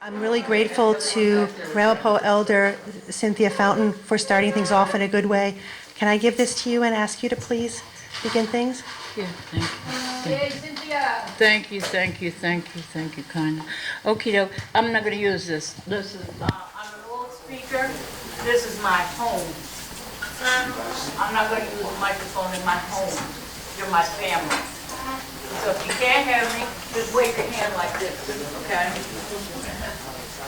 I'm really grateful to Ramapo Elder Cynthia Fountain for starting things off in a good way. Can I give this to you and ask you to please begin things? Yeah, thank you. Hey, Cynthia. Thank you, kind. Okie doke, I'm not gonna use this. This is, I'm an old speaker. This is my home. I'm not gonna use a microphone in my home. You're my family. So if you can't hear me, just wave your hand like this, okay?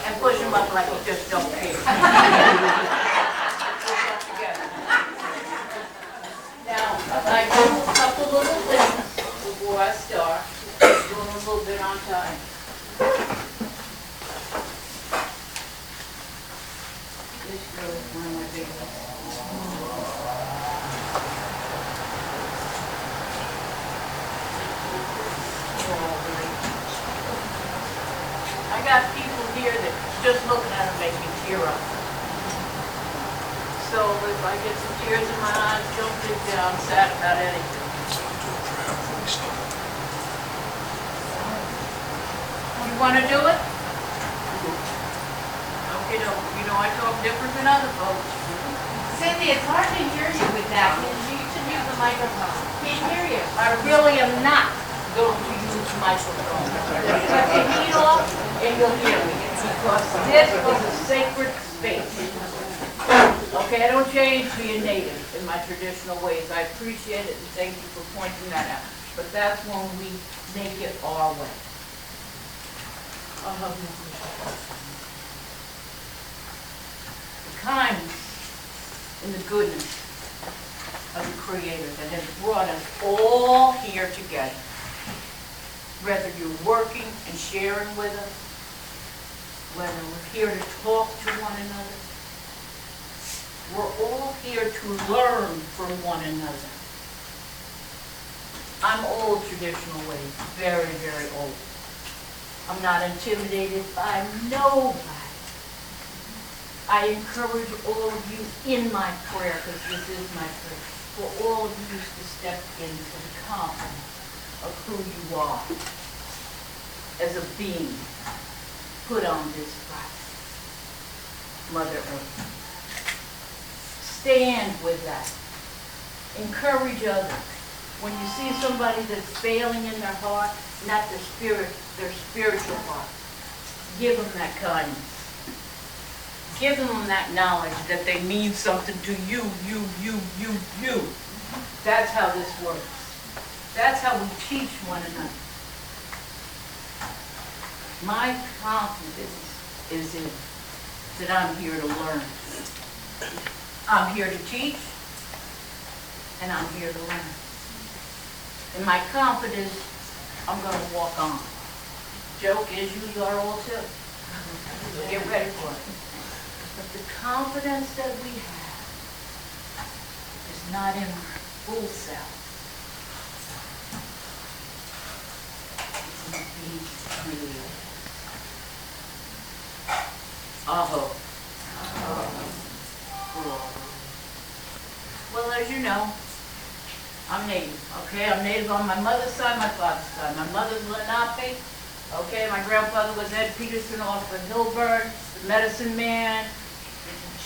And push them up like you just don't care. Now, I do a couple little things before I start, doing a little bit on time. This girl is one of my big ones. I got people here that just looking at them make me tear up. So if I get some tears in my eyes, don't think that I'm sad about anything. You want to do it? Okay, no, I talk different than other folks. Cindy, it's hard to hear you with that. You should use the microphone. Can't hear you. I really am not going to use the microphone. Cut the heat off and you'll hear me. Because this is a sacred space. Okay, I don't change being native in my traditional ways. I appreciate it and thank you for pointing that out. But that's when we make it our way. The kindness and the goodness of the Creator that has brought us all here together. Whether you're working and sharing with us, whether we're here to talk to one another, we're all here to learn from one another. I'm old traditional ways, very, very old. I'm not intimidated by nobody. I encourage all of you in my prayer, because this is my prayer, for all of you to step into the confidence of who you are as a being put on this planet, Mother Earth. Stand with that. Encourage others. When you see somebody that's failing in their heart, not their spirit, their spiritual heart, give them that kindness. Give them that knowledge that they mean something to you. That's how this works. That's how we teach one another. My confidence is in that I'm here to learn. I'm here to teach, and I'm here to learn. And my confidence, I'm going to walk on. Joke is you are all too. So get ready for it. But the confidence that we have is not in our full self. It's in being created. Aho. Well, as you know, I'm native, okay? I'm native on my mother's side, my father's side. My mother's Lenape, okay? My grandfather was Ed Peterson off of Hillburn, the medicine man,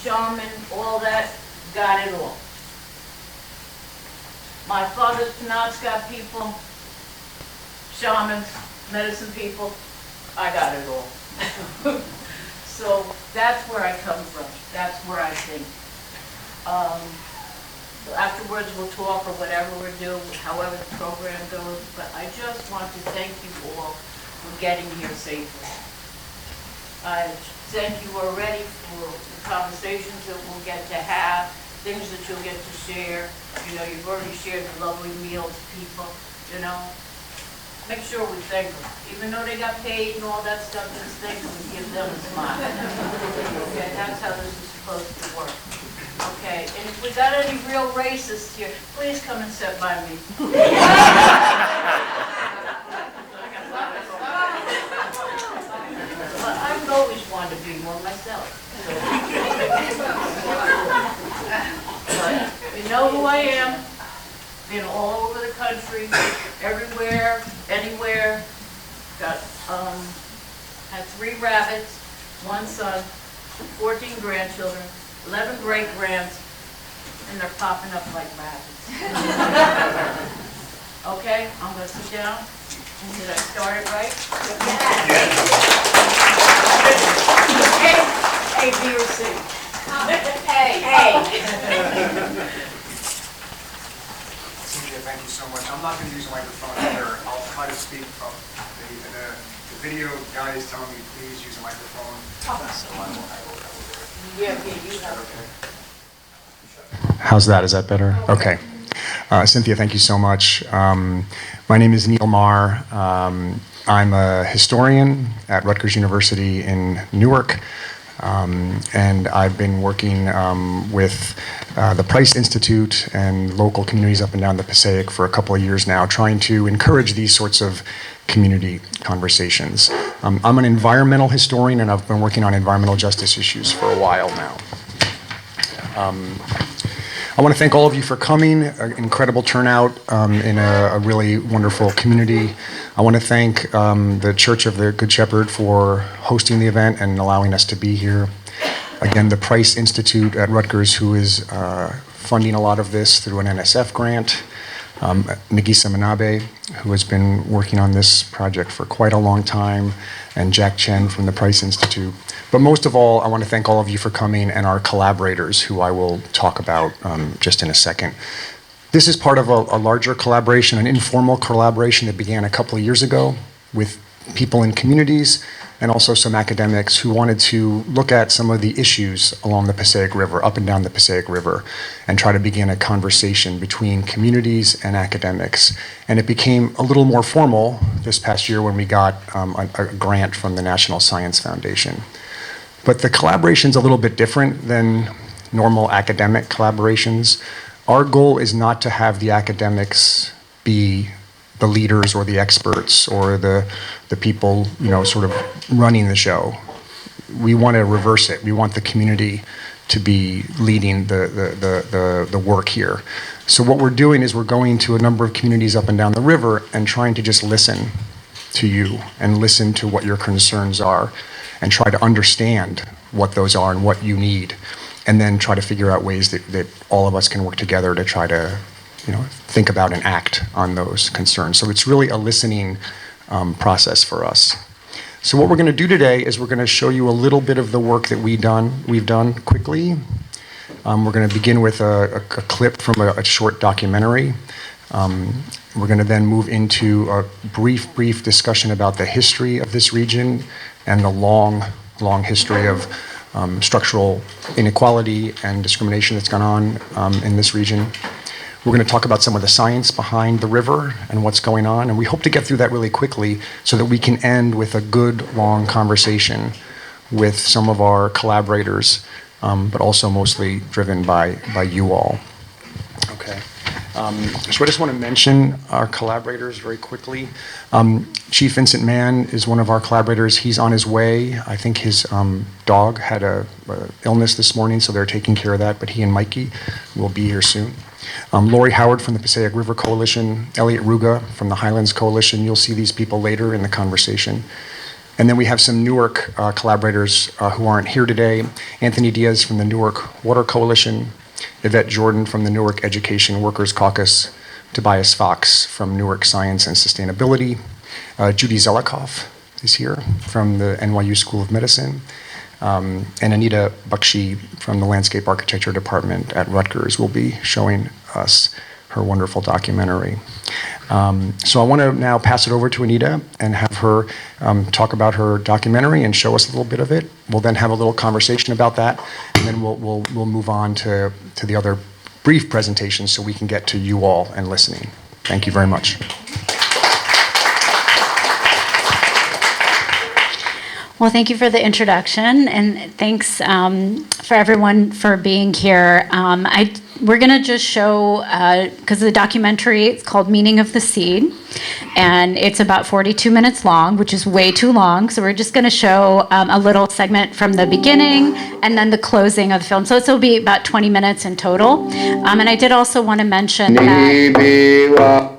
shaman, all that, got it all. My father's Penobscot people, shamans, medicine people, I got it all. So that's where I come from. That's where I think. Afterwards we'll talk or whatever we're doing, however the program goes, but I just want to thank you all for getting here safely. I thank you already for the conversations that we'll get to have, things that you'll get to share. You know, you've already shared the lovely meals, people, you know. Make sure we thank them. Even though they got paid and all that stuff, just thank them and give them a smile. Okay, that's how this is supposed to work. Okay, and if we got any real racists here, please come and sit by me. But I've always wanted to be one myself. But you know who I am. Been all over the country, everywhere, anywhere. Got had 3 rabbits. 1 son, 14 grandchildren, 11 great-grands, and they're popping up like rabbits. Okay, I'm gonna sit down. Did I start it right? A, B, or C? A. Cynthia, thank you so much. I'm not going to use a microphone either. I'll try to speak up. The video guy is telling me, please use a microphone. So I will do it. Yeah, you have it. How's that? Is that better? Okay. Cynthia, thank you so much. My name is Neil Marr. I'm a historian at Rutgers University in Newark. And I've been working with the Price Institute and local communities up and down the Passaic for a couple of years now, trying to encourage these sorts of community conversations. I'm an environmental historian, and I've been working on environmental justice issues for a while now. I want to thank all of you for coming, an incredible turnout in a really wonderful community. I want to thank the Church of the Good Shepherd for hosting the event and allowing us to be here. Again, the Price Institute at Rutgers, who is funding a lot of this through an NSF grant. Nagisa Manabe, who has been working on this project for quite a long time, and Jack Chen from the Price Institute. But most of all, I want to thank all of you for coming and our collaborators, who I will talk about just in a second. This is part of a larger collaboration, an informal collaboration that began a couple of years ago with people in communities and also some academics who wanted to look at some of the issues along the Passaic River, up and down the Passaic River, and try to begin a conversation between communities and academics. And it became a little more formal this past year when we got a grant from the National Science Foundation. But the collaboration's a little bit different than normal academic collaborations. Our goal is not to have the academics be the leaders or the experts or the people, sort of running the show. We want to reverse it. We want the community to be leading the work here. So what we're doing is we're going to a number of communities up and down the river and trying to just listen to you and listen to what your concerns are and try to understand what those are and what you need, and then try to figure out ways that all of us can work together to try to think about and act on those concerns. So it's really a listening process for us. So what we're going to do today is we're going to show you a little bit of the work that we've done quickly. We're going to begin with a clip from a short documentary. We're going to then move into a brief discussion about the history of this region and the long history of structural inequality and discrimination that's gone on in this region. We're going to talk about some of the science behind the river and what's going on, and we hope to get through that really quickly so that we can end with a good, long conversation with some of our collaborators, but also mostly driven by you all. Okay. So I just want to mention our collaborators very quickly. Chief Vincent Mann is one of our collaborators. He's on his way. I think his dog had a illness this morning, so they're taking care of that, but he and Mikey will be here soon. Lori Howard from the Passaic River Coalition, Elliot Ruga from the Highlands Coalition. You'll see these people later in the conversation. And then we have some Newark collaborators who aren't here today. Anthony Diaz from the Newark Water Coalition, Yvette Jordan from the Newark Education Workers Caucus, Tobias Fox from Newark Science and Sustainability, Judy Zelikoff is here from the NYU School of Medicine, and Anita Bakshi from the Landscape Architecture Department at Rutgers will be showing us her wonderful documentary. So I want to now pass it over to Anita and have her talk about her documentary and show us a little bit of it. We'll then have a little conversation about that, and then we'll move on to the other brief presentations so we can get to you all and listening. Thank you very much. Well, thank you for the introduction, and thanks for everyone for being here. We're going to just show, because the documentary, it's called Meaning of the Seed, and it's about 42 minutes long, which is way too long, so we're just going to show a little segment from the beginning and then the closing of the film. So this will be about 20 minutes in total. And I did also want to mention that...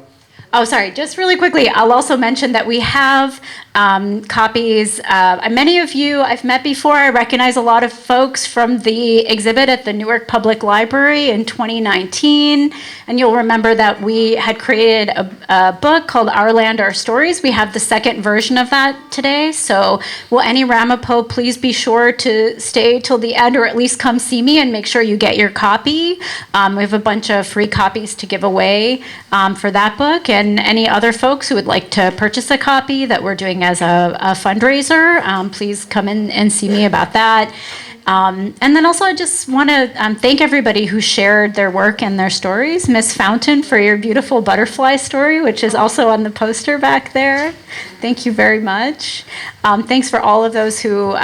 Oh, sorry, just really quickly, I'll also mention that we have copies. Many of you I've met before. I recognize a lot of folks from the exhibit at the Newark Public Library in 2019. And you'll remember that we had created a book called Our Land, Our Stories. We have the second version of that today. So will any Ramapo please be sure to stay till the end, or at least come see me and make sure you get your copy. We have a bunch of free copies to give away for that book, and any other folks who would like to purchase a copy that we're doing as a fundraiser, please come in and see me about that. And then also I just want to thank everybody who shared their work and their stories. Miss Fountain, for your beautiful butterfly story, which is also on the poster back there. Thank you very much. Thanks for all of those who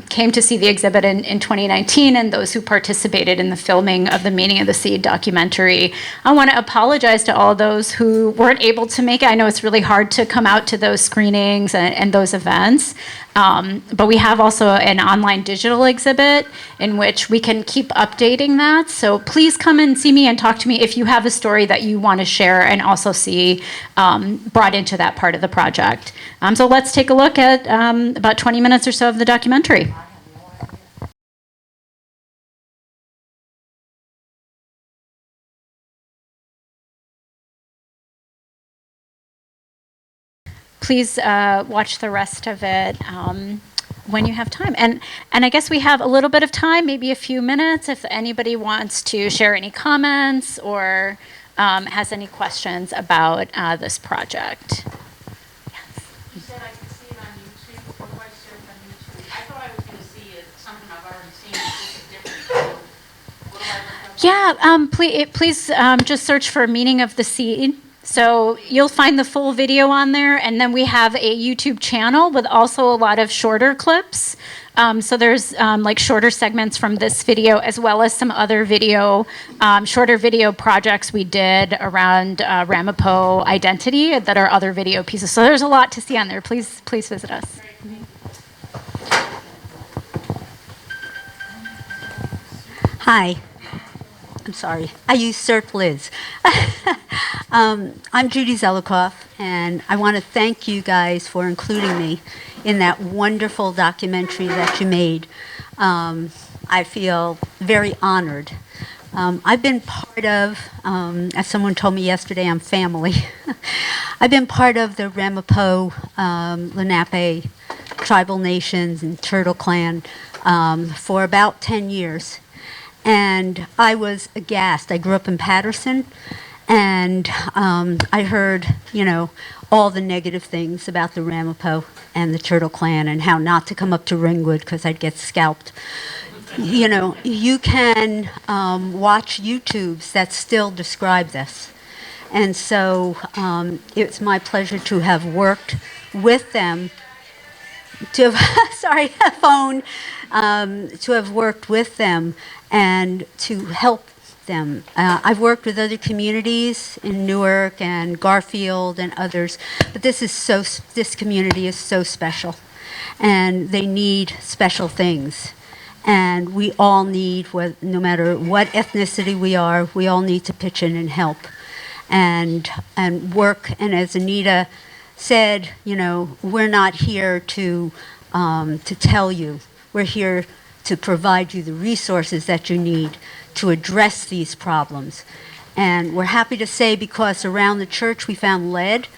came to see the exhibit in 2019 and those who participated in the filming of the Meaning of the Seed documentary. I want to apologize to all those who weren't able to make it. I know it's really hard to come out to those screenings and those events. But we have also an online digital exhibit in which we can keep updating that. So please come and see me and talk to me if you have a story that you want to share and also see brought into that part of the project. So let's take a look at about 20 minutes or so of the documentary. Please watch the rest of it when you have time. And I guess we have a little bit of time, maybe a few minutes, if anybody wants to share any comments or has any questions about this project. You said I could see it on YouTube. What do I search on YouTube? I thought I was going to see it, something I've already seen. It's just different. So what do I look up? Yeah, please just search for Meaning of the Seed. So you'll find the full video on there, and then we have a YouTube channel with also a lot of shorter clips. So there's like shorter segments from this video, as well as some other video, shorter video projects we did around Ramapo identity that are other video pieces. So there's a lot to see on there. Please visit us. Hi. I'm sorry. I use Cert Liz. I'm Judy Zelikoff, and I want to thank you guys for including me in that wonderful documentary that you made. I feel very honored. I've been part of, as someone told me yesterday, I'm family. I've been part of the Ramapo, Lenape tribal nations and Turtle Clan for about 10 years. And I was aghast. I grew up in Patterson, and I heard, all the negative things about the Ramapo and the Turtle Clan and how not to come up to Ringwood because I'd get scalped. You can watch YouTubes that still describe this. And so it's my pleasure to have worked with them, to have worked with them and to help them. I've worked with other communities in Newark and Garfield and others, but this community is so special, and they need special things. And we all need, no matter what ethnicity we are, we all need to pitch in and help and work. And as Anita said, we're not here to tell you. We're here to provide you the resources that you need to address these problems. And we're happy to say, because around the church we found lead,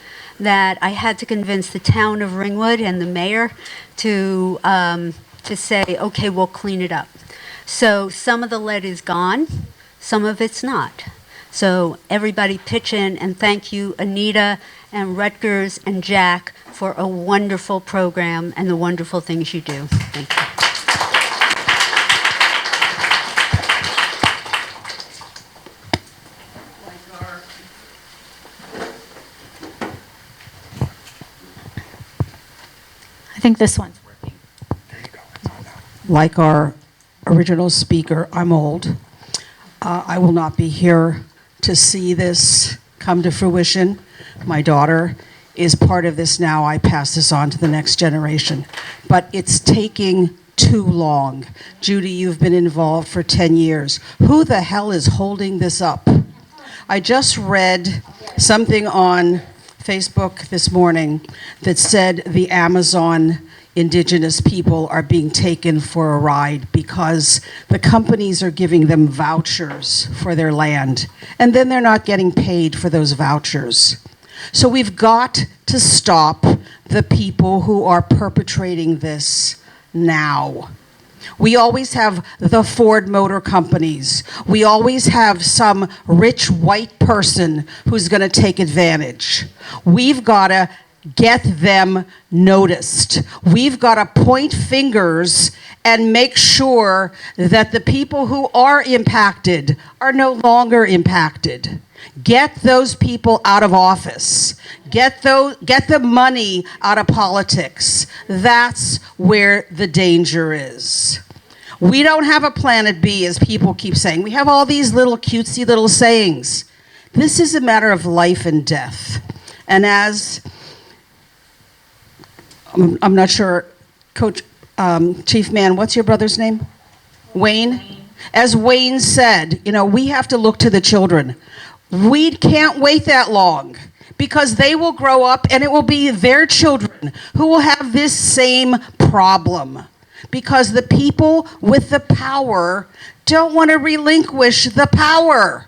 that I had to convince the town of Ringwood and the mayor to say, okay, we'll clean it up. So some of the lead is gone, some of it's not. So everybody pitch in, and thank you, Anita and Rutgers and Jack, for a wonderful program and the wonderful things you do. Thank you. I think this one's working. Like our original speaker, I'm old. I will not be here to see this come to fruition. My daughter is part of this now. I pass this on to the next generation. But it's taking too long. Judy, you've been involved for 10 years. Who the hell is holding this up? I just read something on Facebook this morning that said the Amazon indigenous people are being taken for a ride because the companies are giving them vouchers for their land, and then they're not getting paid for those vouchers. So we've got to stop the people who are perpetrating this now. We always have the Ford Motor Companies. We always have some rich white person who's going to take advantage. We've got to get them noticed. We've got to point fingers and make sure that the people who are impacted are no longer impacted. Get those people out of office. Get the money out of politics. That's where the danger is. We don't have a planet B, as people keep saying. We have all these little cutesy little sayings. This is a matter of life and death. And as I'm not sure, Coach, Chief Man, what's your brother's name? Wayne? As Wayne said, we have to look to the children. We can't wait that long because they will grow up and it will be their children who will have this same problem because the people with the power don't want to relinquish the power.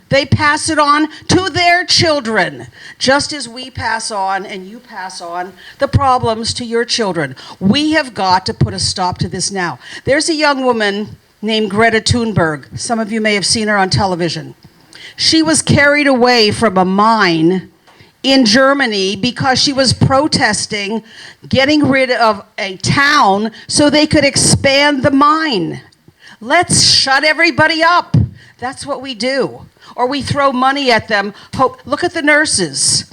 They pass it on to their children, just as we pass on and you pass on the problems to your children. We have got to put a stop to this now. There's a young woman named Greta Thunberg. Some of you may have seen her on television. She was carried away from a mine in Germany because she was protesting getting rid of a town so they could expand the mine. Let's shut everybody up. That's what we do. Or we throw money at them. Look at the nurses.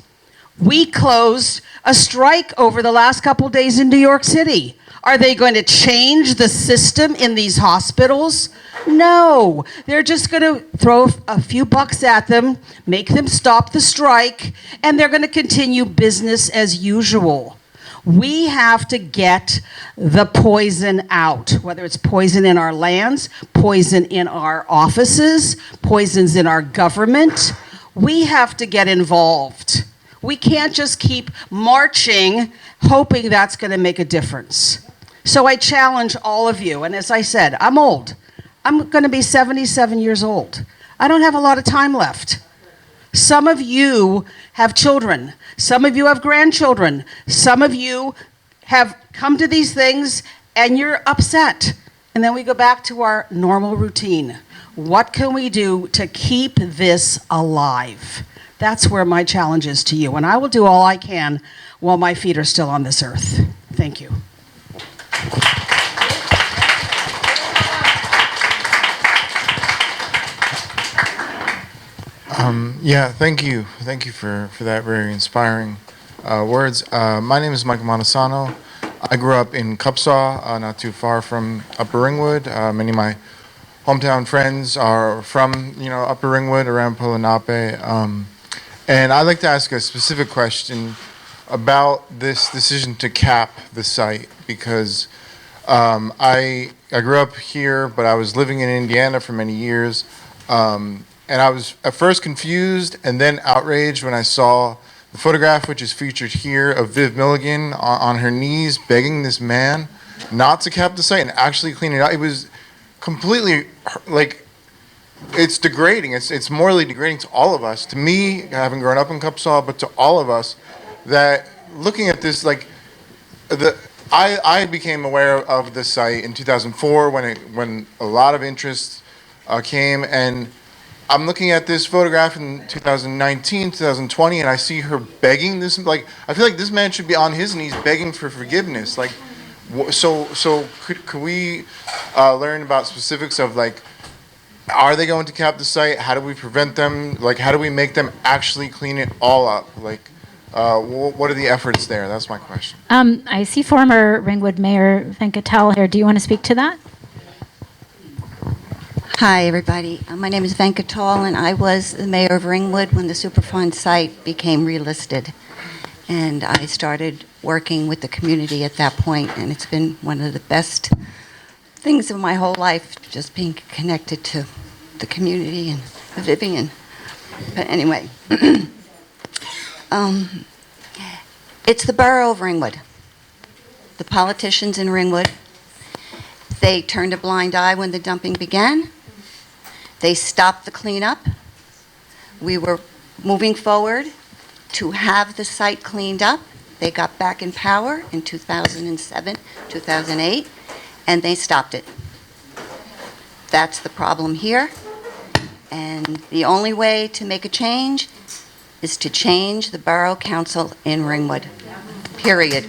We closed a strike over the last couple days in New York City. Are they going to change the system in these hospitals? No. They're just going to throw a few bucks at them, make them stop the strike, and they're going to continue business as usual. We have to get the poison out, whether it's poison in our lands, poison in our offices, poisons in our government. We have to get involved. We can't just keep marching, hoping that's going to make a difference. So I challenge all of you, and as I said, I'm old. I'm going to be 77 years old. I don't have a lot of time left. Some of you have children. Some of you have grandchildren. Some of you have come to these things and you're upset. And then we go back to our normal routine. What can we do to keep this alive? That's where my challenge is to you. And I will do all I can while my feet are still on this earth. Thank you. Yeah, thank you. Thank you for that very inspiring words. My name is Michael Montesano. I grew up in Cupsaw, not too far from Upper Ringwood. Many of my hometown friends are from, Upper Ringwood, around Polinape. And I'd like to ask a specific question about this decision to cap the site, because I grew up here, but I was living in Indiana for many years. And I was at first confused and then outraged when I saw the photograph, which is featured here, of Viv Milligan on her knees begging this man not to cap the site and actually clean it out. It was completely, it's degrading. It's morally degrading to all of us. To me, having grown up in Cupsaw, but to all of us, that looking at this, I became aware of the site in 2004 when a lot of interest came, and I'm looking at this photograph in 2019, 2020, and I see her begging this. I feel like this man should be on his knees begging for forgiveness. So could we learn about specifics of are they going to cap the site? How do we prevent them? How do we make them actually clean it all up? What are the efforts there? That's my question. I see former Ringwood Mayor Venkatal here. Do you want to speak to that? Hi, everybody. My name is Venkatal, and I was the mayor of Ringwood when the Superfund site became relisted. And I started working with the community at that point, and it's been one of the best things of my whole life, just being connected to the community and Vivian. But anyway, Um, it's the borough of Ringwood. The politicians in Ringwood, they turned a blind eye when the dumping began. They stopped the cleanup. We were moving forward to have the site cleaned up. They got back in power in 2007, 2008, and they stopped it. That's the problem here. And the only way to make a change is to change the borough council in Ringwood. Period.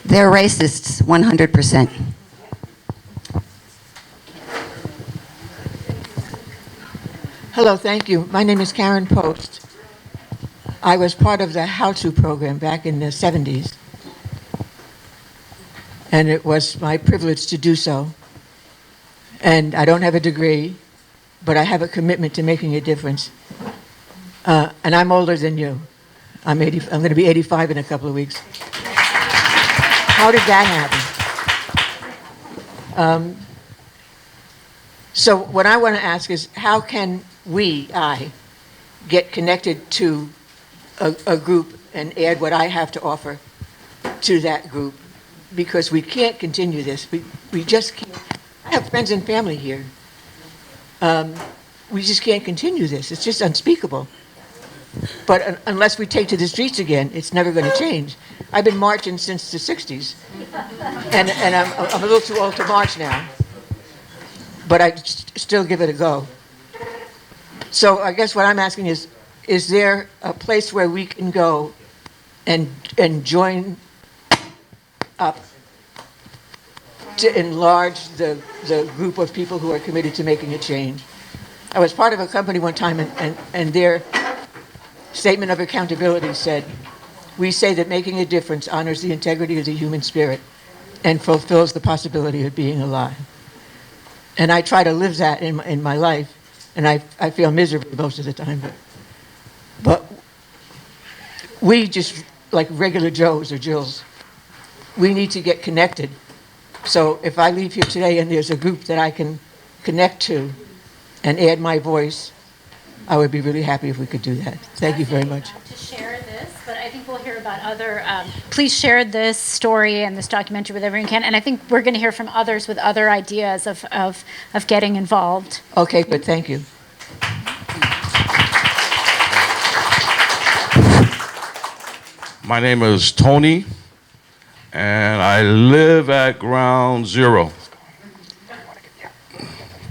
They're racists, 100%. Hello, thank you. My name is Karen Post. I was part of the How To program back in the 70s, and it was my privilege to do so. And I don't have a degree, but I have a commitment to making a difference. And I'm older than you. I'm going to be 85 in a couple of weeks. How did that happen? So what I want to ask is, how can I, get connected to a group and add what I have to offer to that group? Because we can't continue this. We just can't. I have friends and family here. We just can't continue this. It's just unspeakable. But unless we take to the streets again, it's never going to change. I've been marching since the 60s, and I'm a little too old to march now. But I still give it a go. So I guess what I'm asking is there a place where we can go and join up to enlarge the group of people who are committed to making a change? I was part of a company one time, and their statement of accountability said, "We say that making a difference honors the integrity of the human spirit and fulfills the possibility of being alive." And I try to live that in my life, and I feel miserable most of the time. But we just, like regular Joes or Jills, we need to get connected. So if I leave here today and there's a group that I can connect to and add my voice, I would be really happy if we could do that. Thank you very much. To share this, but I think we'll hear about other, please share this story and this documentary with everyone can, and I think we're going to hear from others with other ideas of getting involved. Okay, good, thank you. My name is Tony, and I live at Ground Zero.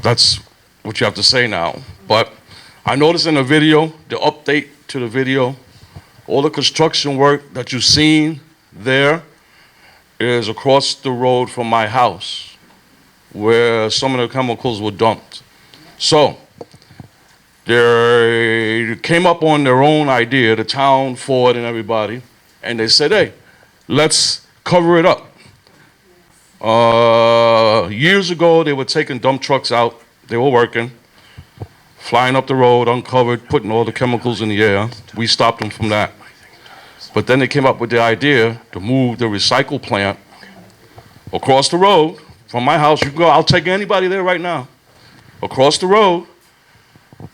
That's what you have to say now. But I noticed in the video, the update to the video, all the construction work that you've seen there is across the road from my house, where some of the chemicals were dumped. So they came up on their own idea, the town, Ford, and everybody, and they said, hey, let's cover it up. Years ago, they were taking dump trucks out. They were working, flying up the road, uncovered, putting all the chemicals in the air. We stopped them from that. But then they came up with the idea to move the recycle plant across the road from my house. You can go, I'll take anybody there right now. Across the road,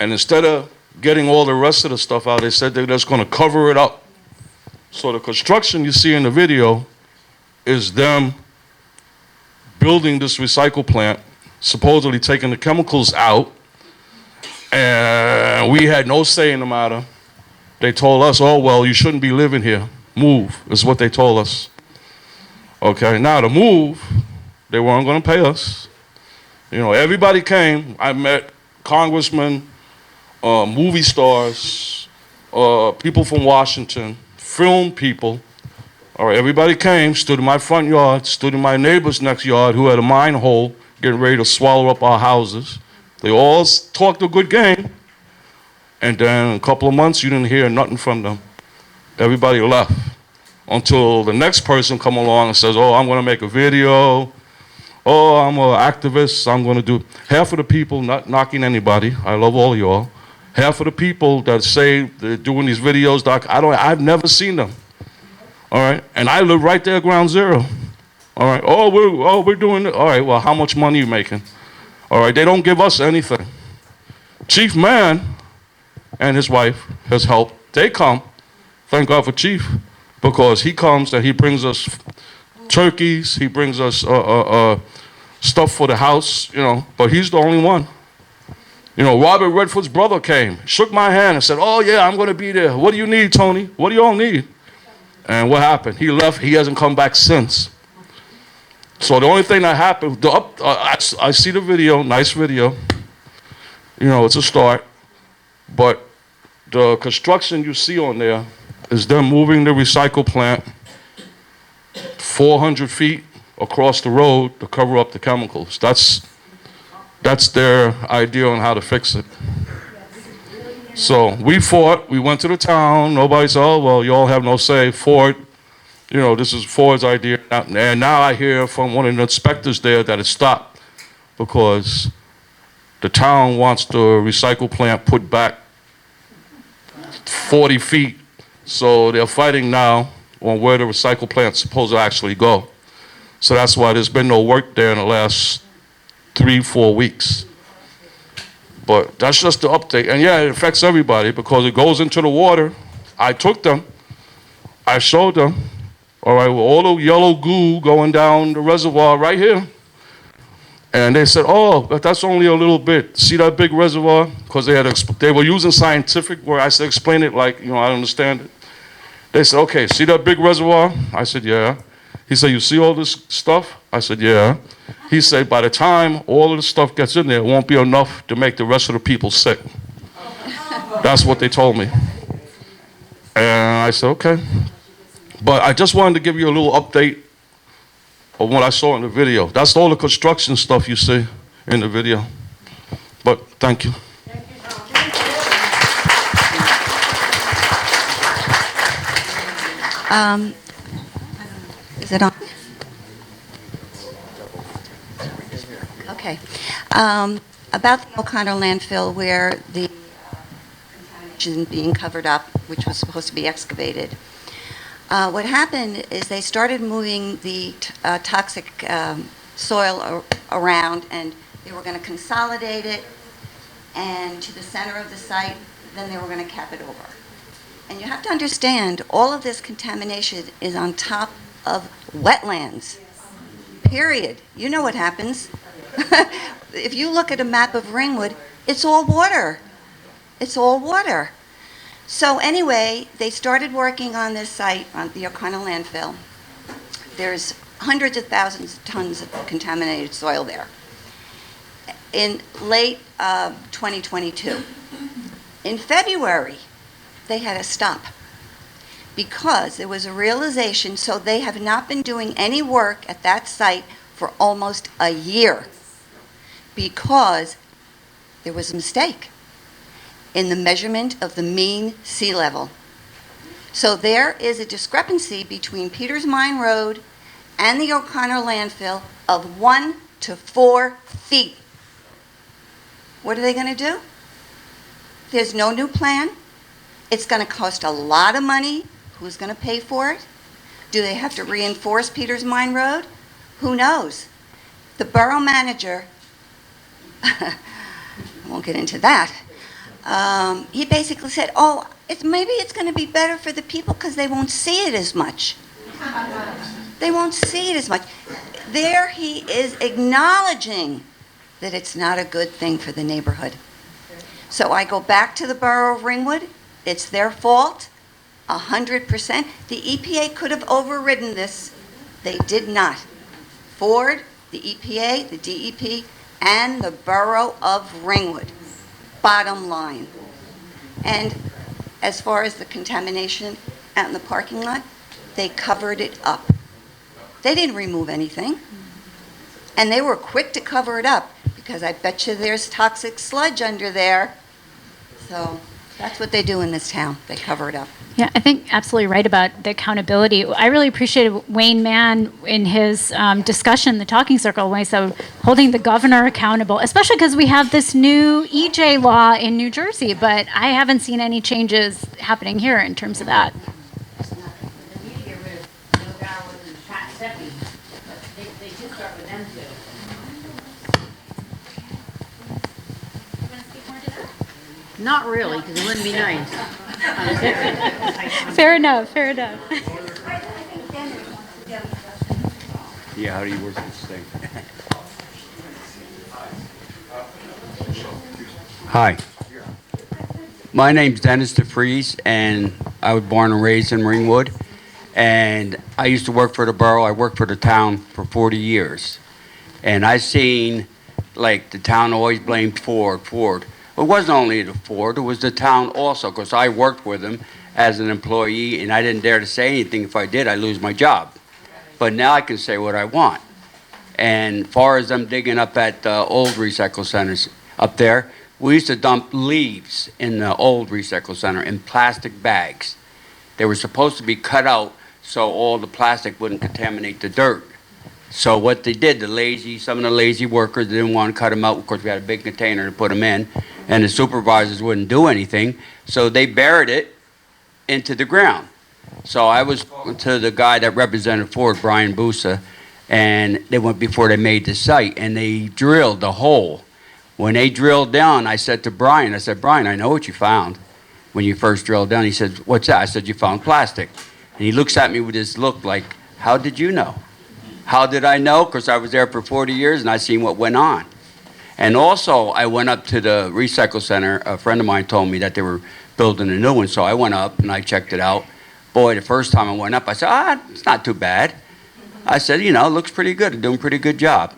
and instead of getting all the rest of the stuff out, they said they're just going to cover it up. So the construction you see in the video is them building this recycle plant, supposedly taking the chemicals out, and we had no say in the matter. They told us, oh, well, you shouldn't be living here. Move, is what they told us. Okay, now to move, they weren't going to pay us. You know, everybody came. I met congressmen, movie stars, people from Washington, film people. All right, everybody came, stood in my front yard, stood in my neighbor's next yard who had a mine hole getting ready to swallow up our houses. They all talked a good game. And then a couple of months, you didn't hear nothing from them. Everybody left until the next person come along and says, oh, I'm going to make a video. Oh, I'm an activist. I'm going to do. Half of the people, not knocking anybody, I love all of y'all. Half of the people that say they're doing these videos, I've never seen them. All right, and I live right there at Ground Zero. All right, we're doing it. All right, well, how much money are you making? All right, they don't give us anything. Chief Man and his wife, his help, they come. Thank God for Chief, because he comes and he brings us turkeys, he brings us stuff for the house, you know, but he's the only one. You know, Robert Redford's brother came, shook my hand and said, oh yeah, I'm going to be there. What do you need, Tony? What do you all need? And what happened? He left. He hasn't come back since. So the only thing that happened, I see the video, nice video. You know, it's a start. But the construction you see on there is them moving the recycle plant 400 feet across the road to cover up the chemicals. That's their idea on how to fix it. So we fought. We went to the town. Nobody said, oh, well, you all have no say. Ford, you know, this is Ford's idea. And now I hear from one of the inspectors there that it stopped because the town wants the recycle plant put back 40 feet. So they're fighting now on where the recycle plant's supposed to actually go. So that's why there's been no work there in the last 3-4 weeks. But that's just the update. And yeah, it affects everybody because it goes into the water. I took them. I showed them. All right, with all the yellow goo going down the reservoir right here. And they said, oh, but that's only a little bit. See that big reservoir? Because they were using scientific where I said, explain it like, you know, I understand it. They said, okay, see that big reservoir? I said, yeah. He said, you see all this stuff? I said, yeah. He said, by the time all of the stuff gets in there, it won't be enough to make the rest of the people sick. That's what they told me. And I said, okay. But I just wanted to give you a little update of what I saw in the video. That's all the construction stuff you see in the video. But thank you. Is it on? Okay. About the O'Connor landfill where the contamination being covered up, which was supposed to be excavated. What happened is they started moving the toxic soil around, and they were going to consolidate it and to the center of the site, then they were going to cap it over. And you have to understand, all of this contamination is on top of wetlands, period. You know what happens. If you look at a map of Ringwood, it's all water. It's all water. So anyway, they started working on this site, on the O'Connor landfill. There's hundreds of thousands of tons of contaminated soil there. In late 2022. In February, they had to stop because there was a realization, so they have not been doing any work at that site for almost a year because there was a mistake in the measurement of the mean sea level. So there is a discrepancy between Peters Mine Road and the O'Connor landfill of 1 to 4 feet. What are they going to do? There's no new plan. It's going to cost a lot of money. Who's going to pay for it? Do they have to reinforce Peters Mine Road? Who knows? The borough manager, I won't get into that, he basically said, oh, maybe it's going to be better for the people because they won't see it as much. They won't see it as much. There he is acknowledging that it's not a good thing for the neighborhood. So I go back to the borough of Ringwood. It's their fault, 100%. The EPA could have overridden this. They did not. Ford, the EPA, the DEP, and the borough of Ringwood. Bottom line. And as far as the contamination out in the parking lot, they covered it up. They didn't remove anything. And they were quick to cover it up because I bet you there's toxic sludge under there. So that's what they do in this town. They cover it up. Yeah, I think absolutely right about the accountability. I really appreciated Wayne Mann in his discussion, the talking circle, when he said holding the governor accountable, especially because we have this new EJ law in New Jersey, but I haven't seen any changes happening here in terms of that. Not really, because it wouldn't be nice. Fair enough, fair enough. Yeah, how do you work this thing? Hi. My name's Dennis DeFries, and I was born and raised in Ringwood. And I used to work for the borough. I worked for the town for 40 years. And I seen, like, the town always blamed Ford. It wasn't only the Ford, it was the town also, because I worked with them as an employee, and I didn't dare to say anything. If I did, I'd lose my job. But now I can say what I want. And far as them digging up at the old recycle centers up there, we used to dump leaves in the old recycle center in plastic bags. They were supposed to be cut out so all the plastic wouldn't contaminate the dirt. So what they did, some of the lazy workers didn't want to cut them out. Of course, we had a big container to put them in, and the supervisors wouldn't do anything. So they buried it into the ground. So I was talking to the guy that represented Ford, Brian Busa, and they went before they made the site, and they drilled the hole. When they drilled down, I said to Brian, Brian, I know what you found when you first drilled down. He said, what's that? I said, you found plastic. And he looks at me with this look like, how did you know? How did I know? Because I was there for 40 years and I seen what went on. And also, I went up to the recycle center. A friend of mine told me that they were building a new one, so I went up and I checked it out. Boy, the first time I went up, I said, it's not too bad. I said, it looks pretty good. They're doing a pretty good job.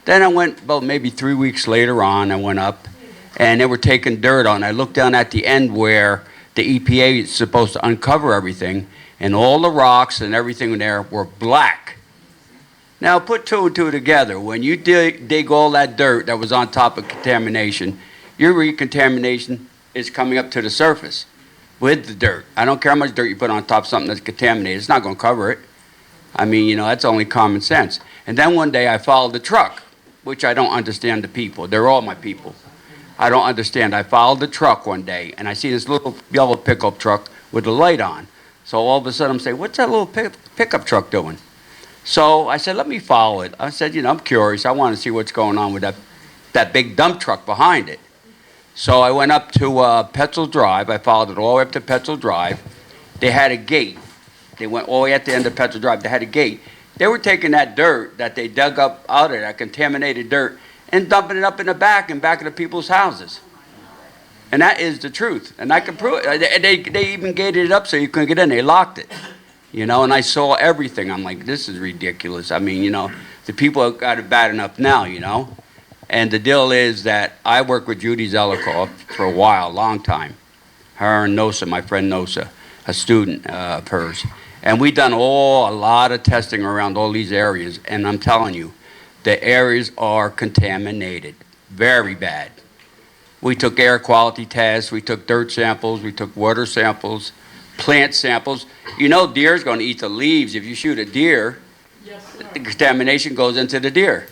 Then I went, about maybe 3 weeks later on, I went up, and they were taking dirt on. I looked down at the end where the EPA is supposed to uncover everything, and all the rocks and everything in there were black. Now, put two and two together. When you dig all that dirt that was on top of contamination, your recontamination is coming up to the surface with the dirt. I don't care how much dirt you put on top of something that's contaminated. It's not going to cover it. I mean, that's only common sense. And then one day I followed the truck, which I don't understand the people. They're all my people. I don't understand. I followed the truck one day, and I see this little yellow pickup truck with the light on. So all of a sudden I'm saying, what's that little pickup truck doing? So I said, let me follow it. I said, I'm curious. I want to see what's going on with that big dump truck behind it. So I went up to Petzel Drive. I followed it all the way up to Petzel Drive. They had a gate. They went all the way at the end of Petzel Drive. They had a gate. They were taking that dirt that they dug up out of that contaminated dirt and dumping it up in the back of the people's houses. And that is the truth. And I can prove it. They even gated it up so you couldn't get in. They locked it. And I saw everything. I'm like, this is ridiculous. I mean, the people have got it bad enough now, And the deal is that I worked with Judy Zelikoff for a while, long time. Her and Nosa, my friend Nosa, a student of hers. And we done a lot of testing around all these areas. And I'm telling you, the areas are contaminated, very bad. We took air quality tests, we took dirt samples, we took water samples, plant samples. Deer's going to eat the leaves. If you shoot a deer, the contamination goes into the deer.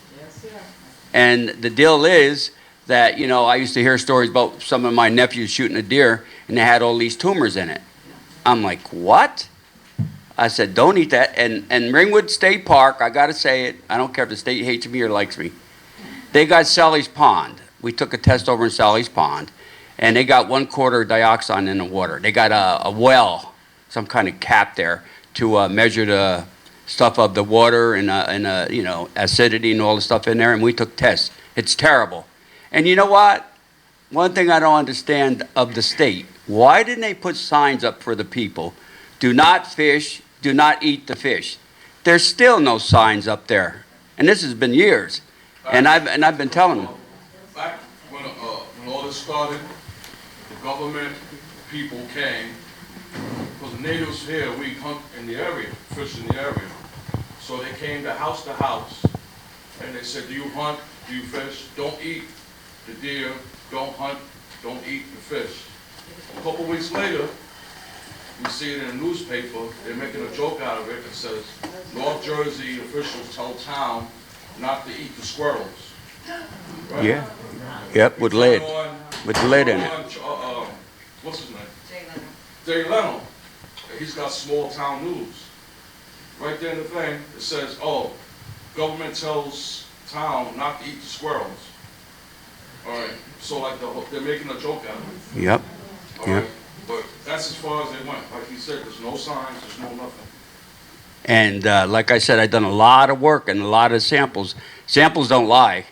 And the deal is that, I used to hear stories about some of my nephews shooting a deer, and they had all these tumors in it. I'm like, what? I said, don't eat that. And Ringwood State Park, I got to say it, I don't care if the state hates me or likes me. They got Sally's Pond. We took a test over in Sally's Pond, and they got 1/4 dioxin in the water. They got a well, some kind of cap there to measure the stuff of the water and acidity and all the stuff in there, and we took tests. It's terrible. And you know what? One thing I don't understand of the state, why didn't they put signs up for the people? Do not fish, do not eat the fish. There's still no signs up there. And this has been years. And I've been telling them. Back when all this started, the government people came, because the natives here, we hunt in the area, fish in the area. So they came to house, and they said, do you hunt, do you fish? Don't eat the deer, don't hunt, don't eat the fish. A couple weeks later, we see it in a newspaper, they're making a joke out of it. It says, North Jersey officials tell town not to eat the squirrels. Right? Yeah. Yep, with lead. With lead in it. What's his name? Jay Leno. He's got small town news. Right there in the thing, it says, government tells town not to eat the squirrels. All right, so like they're making a joke out of it. Yep. All Yep. right, but that's as far as they went. Like you said, there's no signs, there's no nothing. And like I said, I've done a lot of work and a lot of samples. Samples don't lie.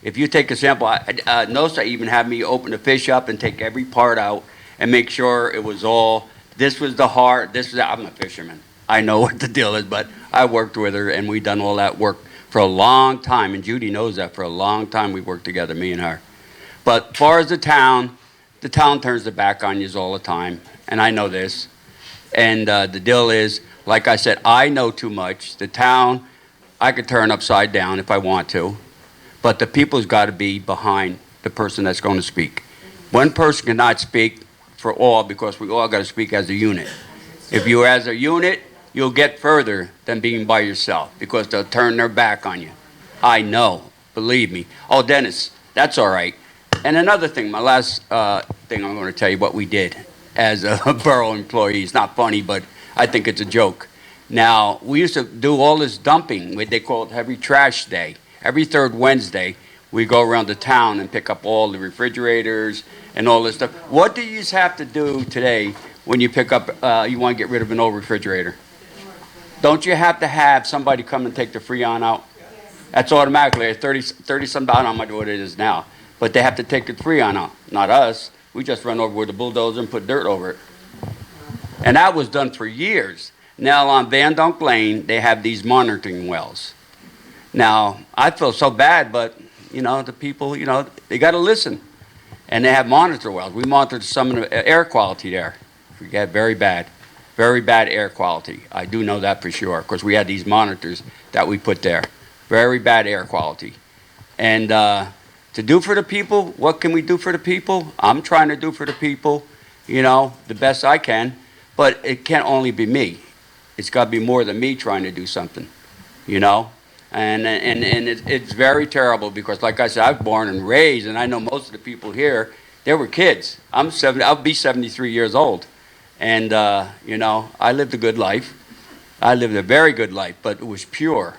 If you take a sample, NOSA even had me open the fish up and take every part out and make sure it was all, this was the heart, this was, I'm a fisherman. I know what the deal is, but I worked with her and we done all that work for a long time. And Judy knows that for a long time we worked together, me and her. But as far as the town turns their back on you all the time. And I know this. And the deal is, like I said, I know too much. The town, I could turn upside down if I want to. But the people's got to be behind the person that's going to speak. One person cannot speak for all because we all got to speak as a unit. If you're as a unit, you'll get further than being by yourself because they'll turn their back on you. I know, believe me. Oh, Dennis, that's all right. And another thing, my last thing I'm going to tell you what we did as a borough employee. It's not funny, but I think it's a joke. Now, we used to do all this dumping, what they call it heavy trash day. Every third Wednesday, we go around the town and pick up all the refrigerators and all this stuff. What do you have to do today when you pick up, you want to get rid of an old refrigerator? Don't you have to have somebody come and take the Freon out? That's automatically 30-some, I don't know what it is now. But they have to take the Freon out, not us. We just run over with a bulldozer and put dirt over it. And that was done for years. Now on Van Dunk Lane, they have these monitoring wells. Now, I feel so bad, but, the people, they got to listen. And they have monitor wells. We monitored some of the air quality there. We got very bad air quality. I do know that for sure, because we had these monitors that we put there. Very bad air quality. And to do for the people, what can we do for the people? I'm trying to do for the people, the best I can. But it can't only be me. It's got to be more than me trying to do something, And it's very terrible because, like I said, I was born and raised, and I know most of the people here, they were kids. I'll be 73 years old. And, I lived a good life. I lived a very good life, but it was pure.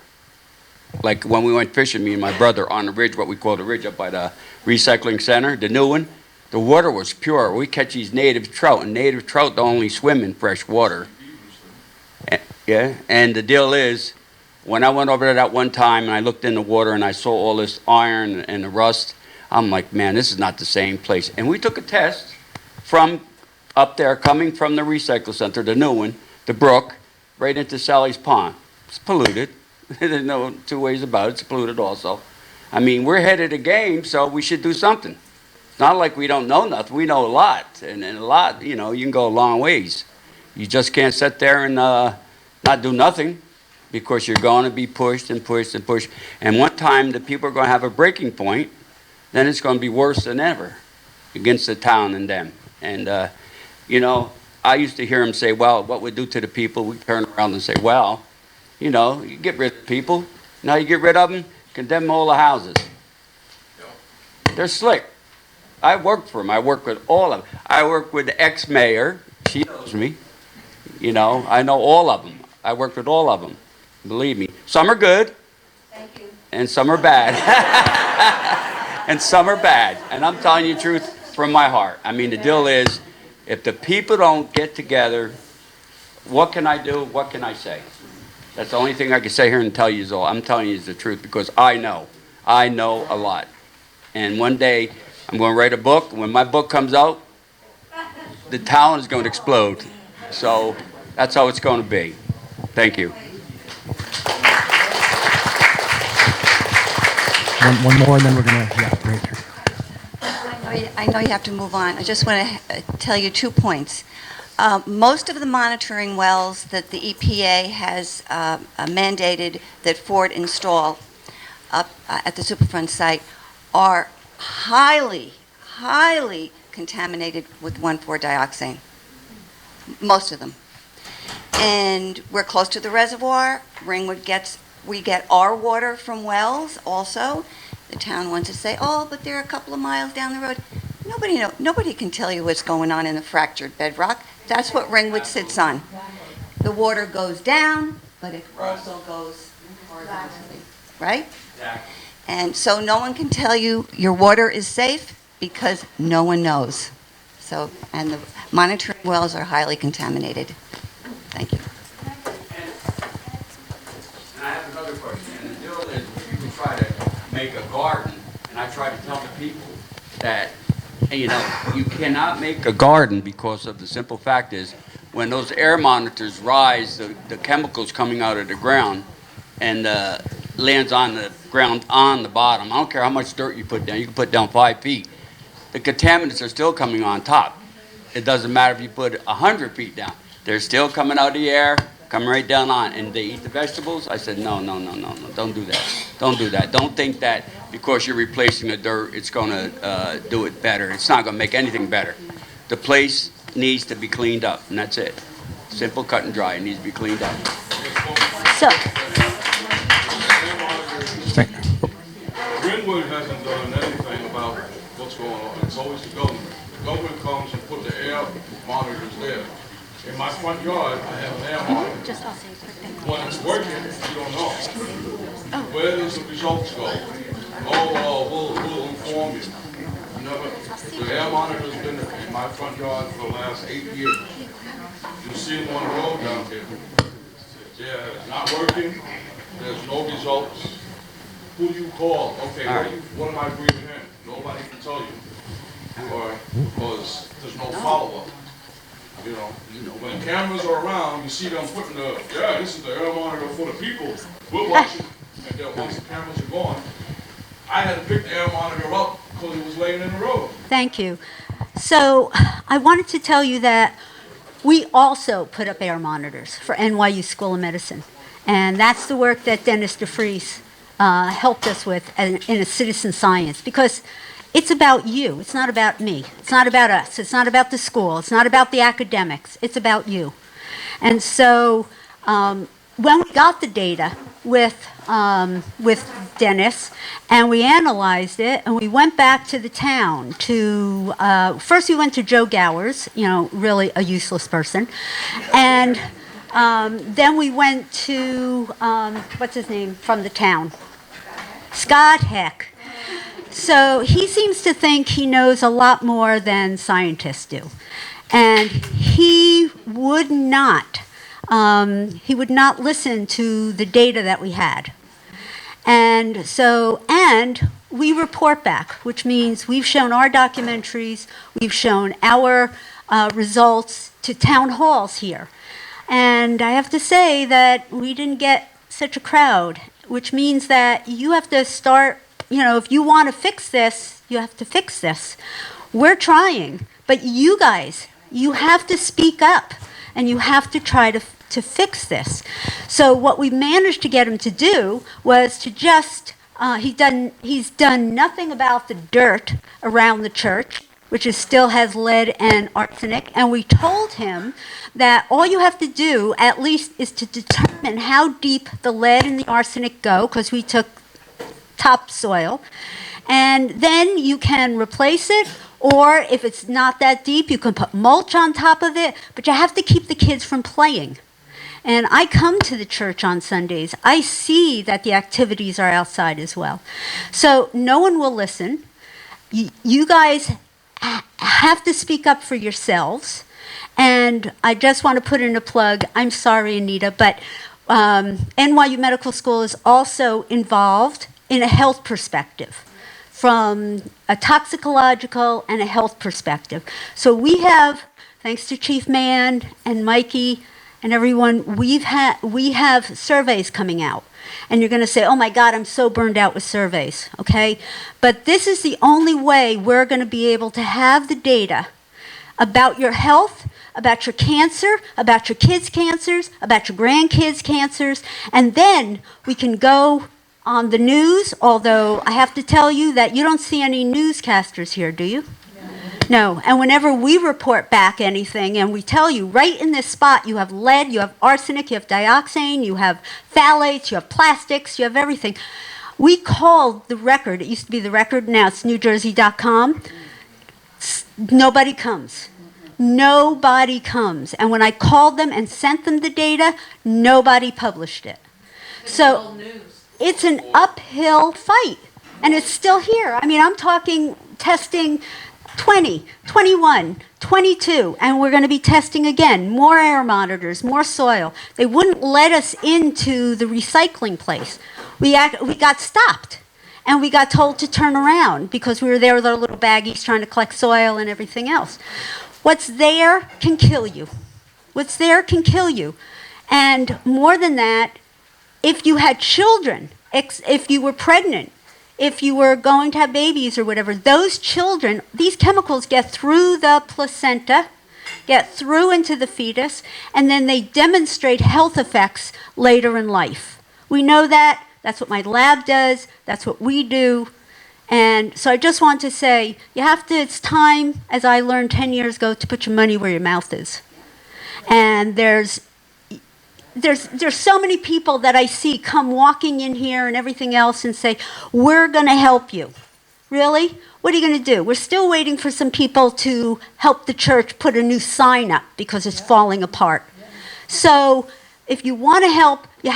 Like when we went fishing, me and my brother, on the ridge, what we call the ridge up by the recycling center, the new one, the water was pure. We catch these native trout, and native trout don't only swim in fresh water. Yeah, and the deal is, when I went over there that one time and I looked in the water and I saw all this iron and the rust, I'm like, man, this is not the same place. And we took a test from up there, coming from the recycle center, the new one, the brook, right into Sally's Pond. It's polluted. There's no two ways about it. It's polluted also. I mean, we're head of the game, so we should do something. It's not like we don't know nothing. We know a lot. And a lot, you can go a long ways. You just can't sit there and not do nothing, because you're going to be pushed and pushed and pushed. And one time the people are going to have a breaking point, then it's going to be worse than ever against the town and them. And, I used to hear him say, well, what we do to the people, we turn around and say, well, you get rid of people. Now you get rid of them, condemn all the houses. They're slick. I worked for them. I worked with all of them. I worked with the ex-mayor. She knows me. I know all of them. I worked with all of them. Believe me. Some are good. Thank you. And some are bad. And some are bad. And I'm telling you the truth from my heart. I mean, the deal is, if the people don't get together, what can I do? What can I say? That's the only thing I can say here and tell you is all. I'm telling you the truth because I know. I know a lot. And one day, I'm going to write a book. When my book comes out, the town is going to explode. So that's how it's going to be. Thank you. One more, and then we're going to, great. I know you have to move on. I just want to tell you 2 points. Most of the monitoring wells that the EPA has mandated that Ford install up at the Superfund site are highly, highly contaminated with 1,4-dioxane. Most of them. And we're close to the reservoir. Ringwood we get our water from wells also. The town wants to say, oh, but they're a couple of miles down the road. Nobody can tell you what's going on in the fractured bedrock. That's what Ringwood sits on. The water goes down, but it also goes horizontally, right? And so no one can tell you your water is safe because no one knows. So, and the monitoring wells are highly contaminated. Thank you. And I have another question, and the deal is, you can try to make a garden, and I try to tell the people that, you know, you cannot make a garden because of the simple fact is, when those air monitors rise, the chemicals coming out of the ground, and lands on the ground on the bottom. I don't care how much dirt you put down. You can put down 5 feet. The contaminants are still coming on top. It doesn't matter if you put 100 feet down. They're still coming out of the air, coming right down on, and they eat the vegetables. I said, no, no, no, no, no, don't do that. Don't do that. Don't think that because you're replacing the dirt, it's going to do it better. It's not going to make anything better. The place needs to be cleaned up, and that's it. Simple, cut, and dry. It needs to be cleaned up. So, Ringwood hasn't done anything about what's going on. It's always the government. The government comes and put the air monitors there. In my front yard, I have an air monitor. When it's working, you don't know. Where does the results go? Oh, we'll inform you. Never. The air monitor's been in my front yard for the last 8 years. You see them on the road down here. They're not working. There's no results. Who do you call? Okay, what am I breathing in? Nobody can tell you. Or because there's no follow-up. You know, when cameras are around, you see them putting this is the air monitor for the people. We're watching. And then once the cameras are gone, I had to pick the air monitor up because it was laying in the road. thank you. So I wanted to tell you that we also put up air monitors for NYU School of Medicine. And that's the work that Dennis DeFries helped us with in a citizen science, because it's about you. It's not about me. It's not about us. It's not about the school. It's not about the academics. It's about you. And so when we got the data with Dennis, and we analyzed it, and we went back to the town to, first we went to Joe Gowers, really a useless person, and then we went to, what's his name, from the town? Scott Heck. So he seems to think he knows a lot more than scientists do. And he would not listen to the data that we had. And we report back, which means we've shown our documentaries, we've shown our results to town halls here. And I have to say that we didn't get such a crowd, which means that you have to start, if you want to fix this, you have to fix this. We're trying, but you guys, you have to speak up, and you have to try to fix this. So what we managed to get him to do was to just, he's done nothing about the dirt around the church, which still has lead and arsenic, and we told him that all you have to do, at least, is to determine how deep the lead and the arsenic go, because we took topsoil, and then you can replace it, or if it's not that deep, you can put mulch on top of it, but you have to keep the kids from playing. And I come to the church on Sundays. I see that the activities are outside as well. So no one will listen. You guys have to speak up for yourselves. And I just want to put in a plug. I'm sorry, Anita, but NYU Medical School is also involved in a health perspective, from a toxicological and a health perspective. So we have, thanks to Chief Mann and Mikey and everyone, we have surveys coming out. And you're going to say, oh my God, I'm so burned out with surveys, okay? But this is the only way we're going to be able to have the data about your health, about your cancer, about your kids' cancers, about your grandkids' cancers, and then we can go on the news, although I have to tell you that you don't see any newscasters here, do you? No, and whenever we report back anything and we tell you right in this spot you have lead, you have arsenic, you have dioxane, you have phthalates, you have plastics, you have everything. We called the Record, it used to be the Record, now it's newjersey.com. Nobody comes. Nobody comes. And when I called them and sent them the data, nobody published it. So it's an uphill fight. And it's still here. I mean, I'm talking testing 20, 21, 22, and we're going to be testing again. More air monitors, more soil. They wouldn't let us into the recycling place. We got stopped, and we got told to turn around because we were there with our little baggies trying to collect soil and everything else. What's there can kill you. What's there can kill you. And more than that, if you had children, if you were pregnant, if you were going to have babies or whatever, those children, these chemicals get through the placenta, get through into the fetus, and then they demonstrate health effects later in life. We know that. That's what my lab does. That's what we do. And so I just want to say, it's time, as I learned 10 years ago, to put your money where your mouth is. And there's so many people that I see come walking in here and everything else and say, we're going to help you. Really? What are you going to do? We're still waiting for some people to help the church put a new sign up because it's falling apart. So if you want to help, you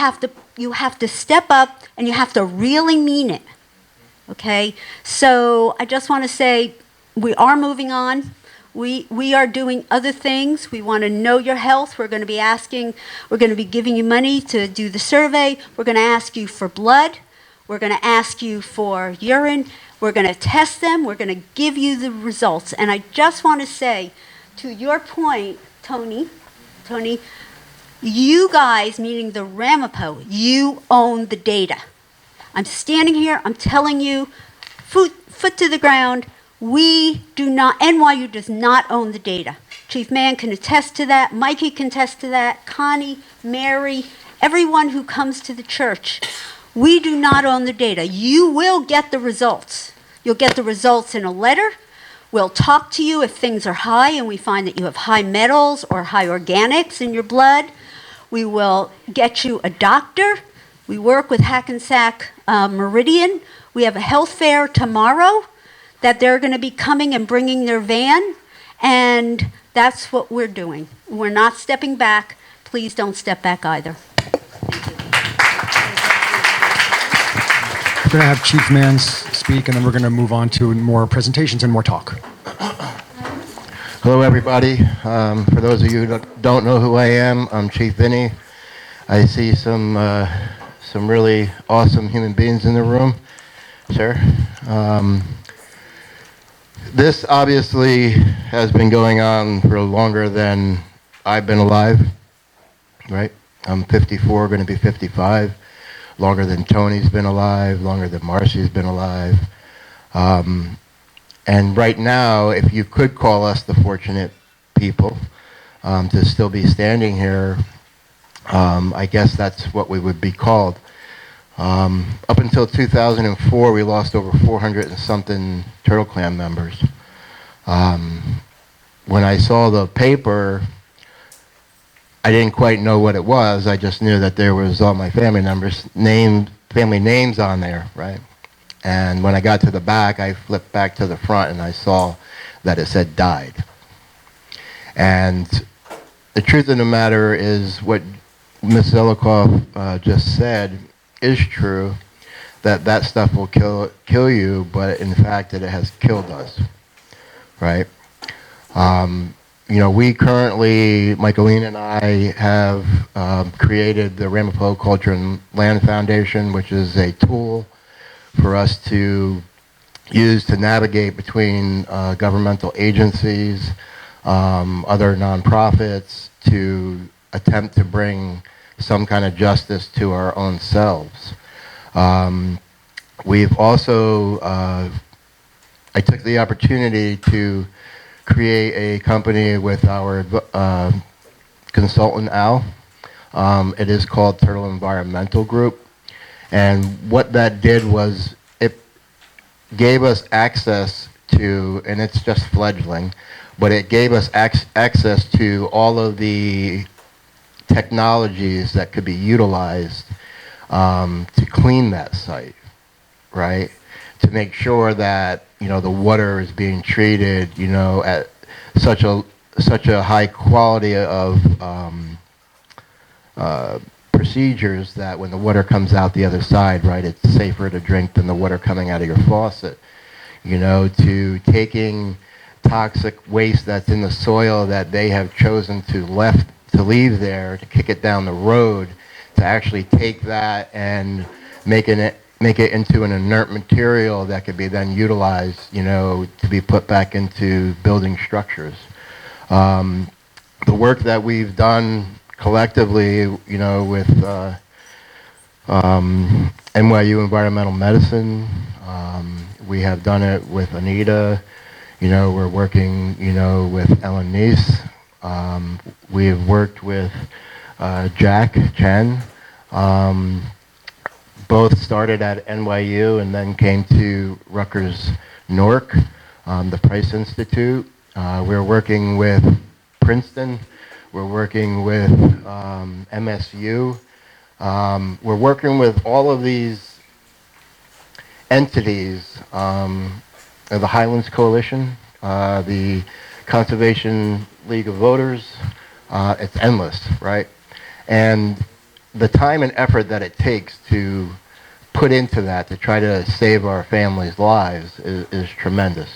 have to step up and you have to really mean it. Okay? So I just want to say we are moving on. We are doing other things. We want to know your health. We're going to be giving you money to do the survey. We're going to ask you for blood. We're going to ask you for urine. We're going to test them. We're going to give you the results. And I just want to say, to your point, Tony, you guys, meaning the Ramapo, you own the data. I'm standing here, I'm telling you, foot to the ground, we do not, NYU does not own the data. Chief Mann can attest to that, Mikey can attest to that, Connie, Mary, everyone who comes to the church. We do not own the data. You will get the results. You'll get the results in a letter. We'll talk to you if things are high and we find that you have high metals or high organics in your blood. We will get you a doctor. We work with Hackensack Meridian. We have a health fair tomorrow that they're going to be coming and bringing their van, and that's what we're doing. We're not stepping back. Please don't step back either. We're going to have Chief Mann speak, and then we're going to move on to more presentations and more talk. Hello, everybody. For those of you who don't know who I am, I'm Chief Vinny. I see some really awesome human beings in the room, sir. This obviously has been going on for longer than I've been alive, right? I'm 54, going to be 55. Longer than Tony's been alive, longer than Marcy's been alive. And right now, if you could call us the fortunate people to still be standing here, I guess that's what we would be called. Up until 2004, we lost over 400 and something Turtle Clan members. When I saw the paper, I didn't quite know what it was. I just knew that there was all my family names on there, right? And when I got to the back, I flipped back to the front and I saw that it said died. And the truth of the matter is what Ms. Zelikoff just said is true, that stuff will kill you, but in fact that it has killed us, right? We currently, Michaeline and I have created the Ramapo Culture and Land Foundation, which is a tool for us to use to navigate between governmental agencies, other nonprofits, to attempt to bring some kind of justice to our own selves. We've also, I took the opportunity to create a company with our consultant, Al. It is called Turtle Environmental Group. And what that did was it gave us access to, and it's just fledgling, but it gave us access to all of the technologies that could be utilized to clean that site, right? To make sure that, the water is being treated, at such a high quality of procedures that when the water comes out the other side, right, it's safer to drink than the water coming out of your faucet. You know, to taking toxic waste that's in the soil that they have chosen to leave there, to kick it down the road, to actually take that and make it into an inert material that could be then utilized, you know, to be put back into building structures. The work that we've done collectively, you know, with NYU Environmental Medicine, we have done it with Anita. You know, we're working, you know, with Ellen Neese. We have worked with Jack Chen. Both started at NYU and then came to Rutgers Newark, the Price Institute. We're working with Princeton. We're working with MSU. We're working with all of these entities, the Highlands Coalition, the Conservation League of Voters. It's endless, right? And the time and effort that it takes to put into that to try to save our families' lives is tremendous.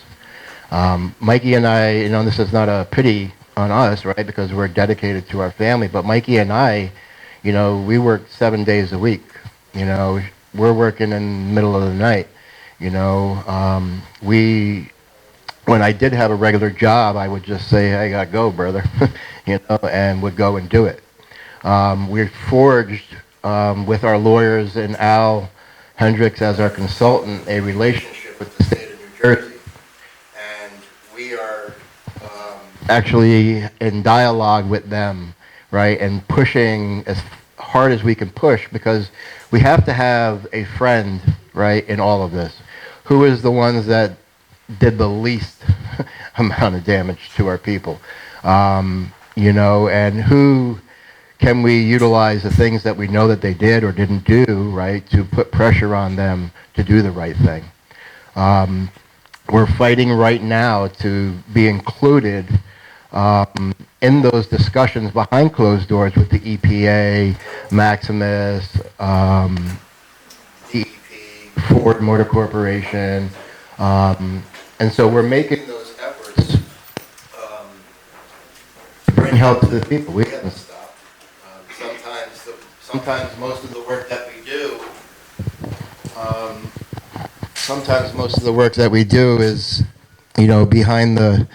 Mikey and I, you know, this is not a pity on us, right, because we're dedicated to our family, but Mikey and I, you know, we work 7 days a week. You know, we're working in the middle of the night. You know, when I did have a regular job, I would just say, hey, I gotta go, brother, you know, and would go and do it. We forged, with our lawyers and Al Hendricks as our consultant, a relationship with the state of New Jersey. And we are actually in dialogue with them, right, and pushing as hard as we can push, because we have to have a friend, right, in all of this. Who is the ones that did the least amount of damage to our people? You know, and who can we utilize the things that we know that they did or didn't do, right, to put pressure on them to do the right thing? We're fighting right now to be included in those discussions behind closed doors with the EPA, Maximus, DEP, Ford Motor Corporation, and so we're making those efforts to bring help to the people. We haven't stopped. Sometimes most of the work that we do, is, you know, behind the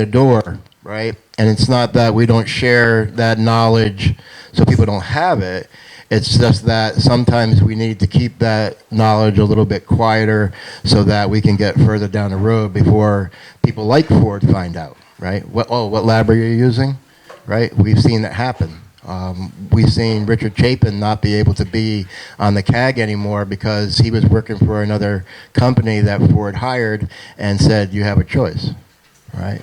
door, right? And it's not that we don't share that knowledge so people don't have it. It's just that sometimes we need to keep that knowledge a little bit quieter so that we can get further down the road before people like Ford find out, right? What lab are you using, right? We've seen that happen. We've seen Richard Chapin not be able to be on the CAG anymore because he was working for another company that Ford hired and said, you have a choice, right?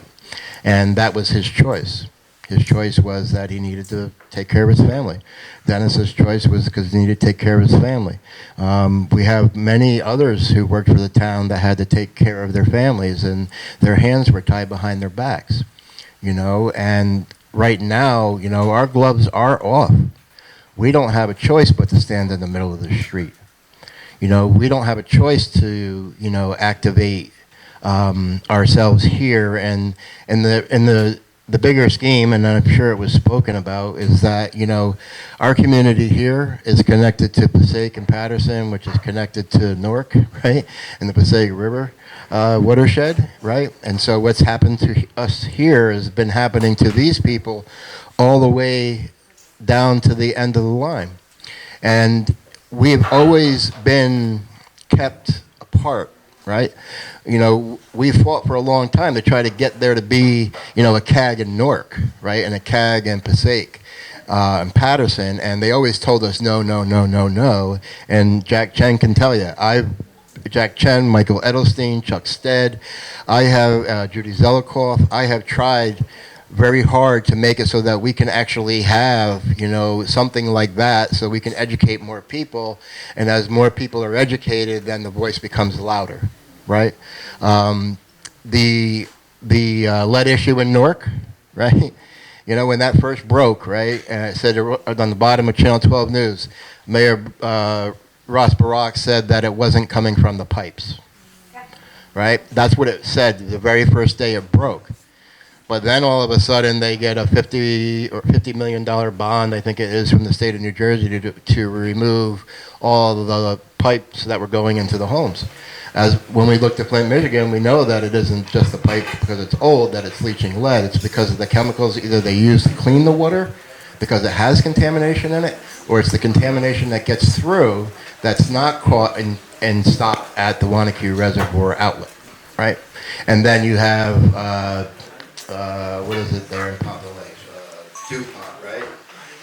And that was his choice. His choice was that he needed to take care of his family. Dennis's choice was because he needed to take care of his family. We have many others who worked for the town that had to take care of their families, and their hands were tied behind their backs, you know, and right now, you know, our gloves are off. We don't have a choice but to stand in the middle of the street. You know, we don't have a choice to, you know, activate ourselves here. And in the bigger scheme, and I'm sure it was spoken about, is that, you know, our community here is connected to Passaic and Patterson, which is connected to Newark, right, and the Passaic River watershed, right? And so what's happened to us here has been happening to these people all the way down to the end of the line. And we've always been kept apart, right? You know, we fought for a long time to try to get there to be, you know, a CAG in Newark, right, and a CAG in Passaic and Patterson, and they always told us no, no, no, no, no. And Jack Chen can tell you, Jack Chen, Michael Edelstein, Chuck Stead, I have Judy Zelikoff, I have tried very hard to make it so that we can actually have, you know, something like that so we can educate more people, and as more people are educated, then the voice becomes louder, right? The lead issue in Newark, right? You know, when that first broke, right, and it said on the bottom of Channel 12 News, Mayor Ross Barack said that it wasn't coming from the pipes, right? That's what it said the very first day it broke. But then all of a sudden they get a $50 million bond, I think it is, from the state of New Jersey to remove all the pipes that were going into the homes. As when we looked at Flint, Michigan, we know that it isn't just the pipe because it's old that it's leaching lead. It's because of the chemicals either they use to clean the water because it has contamination in it, or it's the contamination that gets through that's not caught and stopped at the Wanakee Reservoir outlet, right? And then you have what is it there in Pompano Lake? DuPont, right?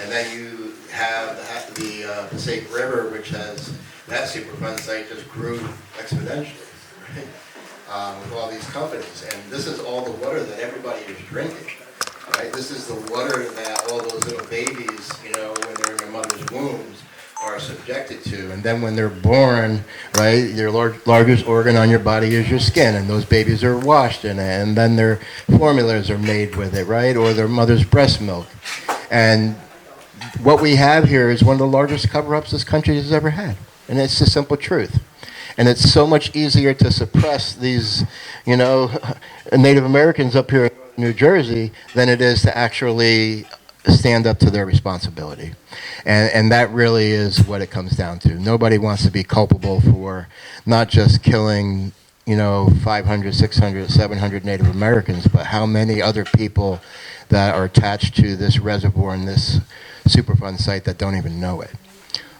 And then you have the Passaic River, which has that Superfund site just grew exponentially, right? With all these companies. And this is all the water that everybody is drinking, right? This is the water that all those little babies, you know, when they're in their mother's wombs, are subjected to. And then when they're born, right, your largest organ on your body is your skin, and those babies are washed in it, and then their formulas are made with it, right, or their mother's breast milk. And what we have here is one of the largest cover-ups this country has ever had, and it's the simple truth. And it's so much easier to suppress these, you know, Native Americans up here in New Jersey than it is to actually stand up to their responsibility. And that really is what it comes down to. Nobody wants to be culpable for not just killing, you know, 500, 600, 700 Native Americans, but how many other people that are attached to this reservoir and this Superfund site that don't even know it.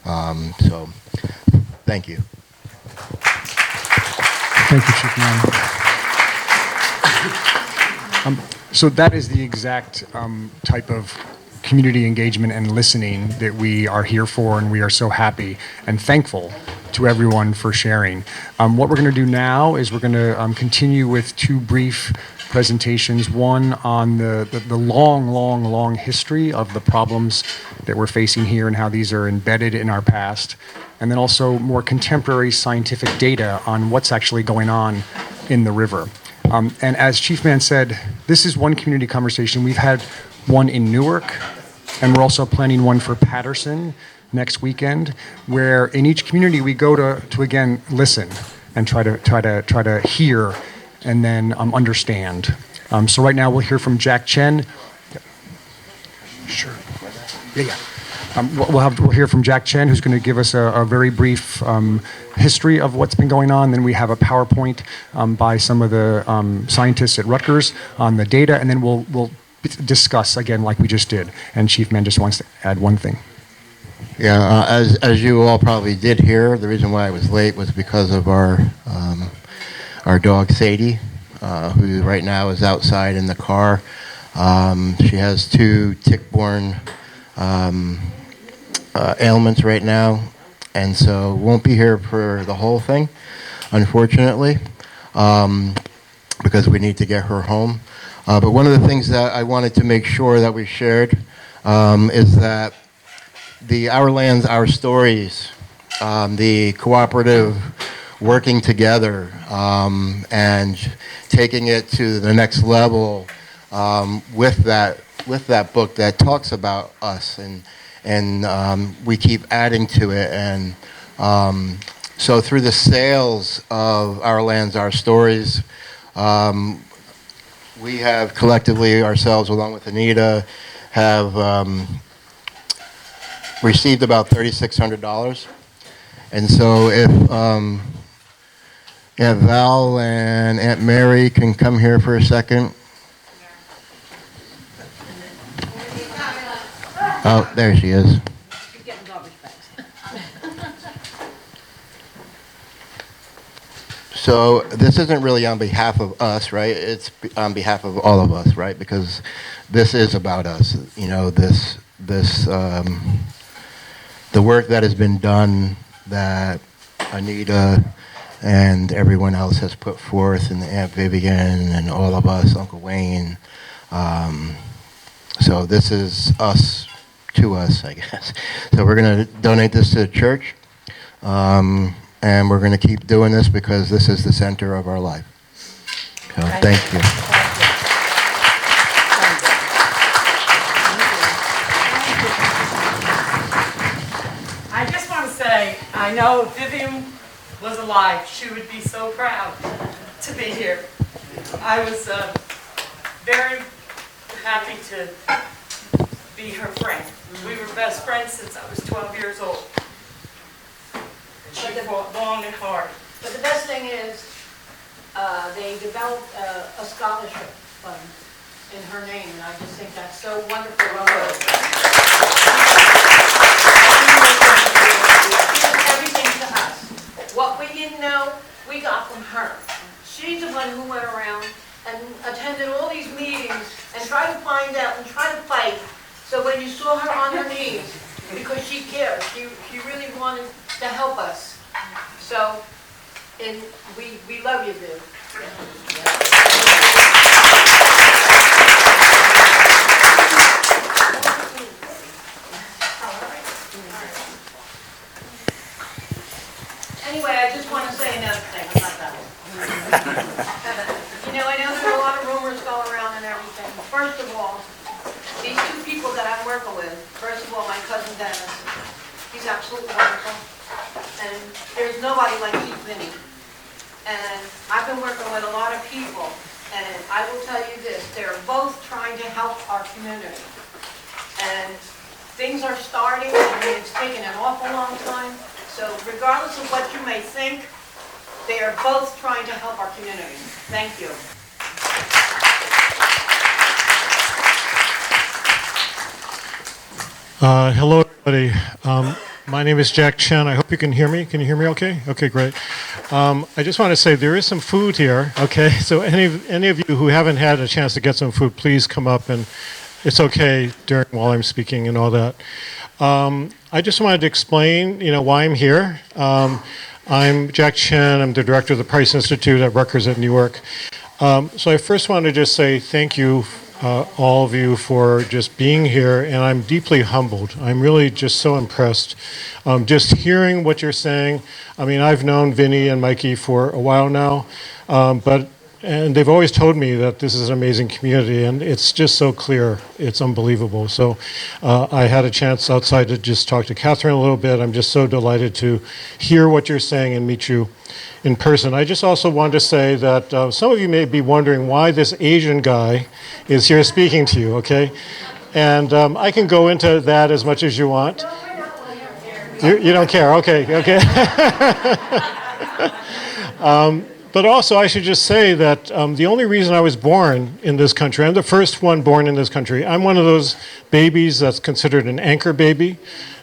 So, thank you. Thank you, Chief Mann. So that is the exact type of community engagement and listening that we are here for, and we are so happy and thankful to everyone for sharing. What we're going to do now is we're going to continue with two brief presentations, one on the long history of the problems that we're facing here and how these are embedded in our past, and then also more contemporary scientific data on what's actually going on in the river. And as Chief Mann said, this is one community conversation. We've had one in Newark, and we're also planning one for Patterson next weekend, where in each community we go to again listen and try to hear and then understand. So right now we'll hear from Jack Chen. Sure. Yeah. We'll hear from Jack Chen, who's going to give us a very brief history of what's been going on. Then we have a PowerPoint by some of the scientists at Rutgers on the data, and then we'll discuss again like we just did. And Chief Mann just wants to add one thing. Yeah, as you all probably did hear, the reason why I was late was because of our dog Sadie, who right now is outside in the car. She has 2 tick-borne ailments right now, and so won't be here for the whole thing, unfortunately, because we need to get her home. But one of the things that I wanted to make sure that we shared is that the Our Lands, Our Stories, the cooperative working together and taking it to the next level with that book that talks about us, and we keep adding to it. And so through the sales of Our Lands, Our Stories, we have collectively ourselves, along with Anita, have received about $3,600. And so if Val and Aunt Mary can come here for a second. Oh, there she is. So this isn't really on behalf of us, right? It's on behalf of all of us, right? Because this is about us. You know, the work that has been done, that Anita and everyone else has put forth, and Aunt Vivian and all of us, Uncle Wayne. So this is us to us, I guess. So we're going to donate this to the church. And we're going to keep doing this because this is the center of our life. So, thank you. say, I know if Vivian was alive, she would be so proud to be here. I was very happy to be her friend. We were best friends since I was 12 years old. She fought long and hard. But the best thing is, they developed a scholarship fund in her name, and I just think that's so wonderful of her. She did everything to us. What we didn't know, we got from her. She's the one who went around and attended all these meetings and tried to find out and try to fight. So when you saw her on her knees, because she cared, she really wanted to help us. So, we love you, Viv. Anyway, I just want to say another thing about that. You know, I know there's a lot of rumors going around and everything. First of all, these two people that I'm working with, first of all, my cousin Dennis, he's absolutely wonderful. And there's nobody like Chief Vinny. And I've been working with a lot of people, and I will tell you this, they're both trying to help our community. And things are starting, I mean, it's taken an awful long time. So regardless of what you may think, they are both trying to help our community. Thank you. Hello, everybody. My name is Jack Chen. I hope you can hear me. Can you hear me okay? Okay, great. I just want to say there is some food here, okay? So any of you who haven't had a chance to get some food, please come up, and it's okay while I'm speaking and all that. I just wanted to explain, why I'm here. I'm Jack Chen. I'm the director of the Price Institute at Rutgers at Newark. So I first want to just say thank you, all of you, for just being here, and I'm deeply humbled. I'm really just so impressed. Just hearing what you're saying. I mean, I've known Vinny and Mikey for a while now, and they've always told me that this is an amazing community, and it's just so clear. It's unbelievable. So I had a chance outside to just talk to Catherine a little bit. I'm just so delighted to hear what you're saying and meet you in person. I just also wanted to say that some of you may be wondering why this Asian guy is here speaking to you, okay? And I can go into that as much as you want. You don't care, okay. But also, I should just say that the only reason I was born in this country, I'm the first one born in this country. I'm one of those babies that's considered an anchor baby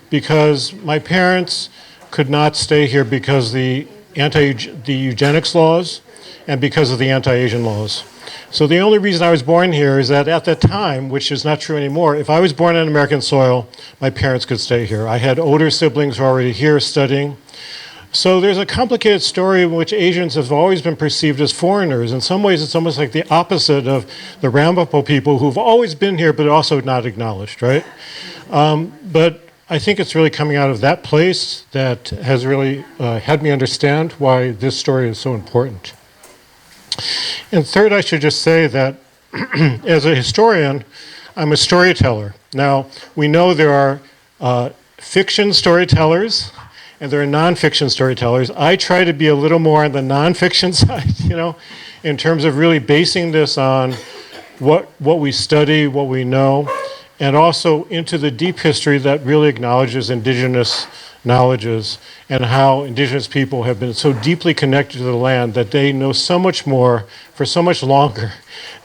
because my parents could not stay here because the eugenics laws and because of the anti-Asian laws. So the only reason I was born here is that at that time, which is not true anymore, if I was born on American soil, my parents could stay here. I had older siblings who were already here studying. So there's a complicated story in which Asians have always been perceived as foreigners. In some ways, it's almost like the opposite of the Ramapo people who've always been here but also not acknowledged, right? But I think it's really coming out of that place that has really had me understand why this story is so important. And third, I should just say that as a historian, I'm a storyteller. Now, we know there are fiction storytellers and there are nonfiction storytellers. I try to be a little more on the nonfiction side, in terms of really basing this on what we study, what we know, and also into the deep history that really acknowledges indigenous knowledges and how indigenous people have been so deeply connected to the land that they know so much more for so much longer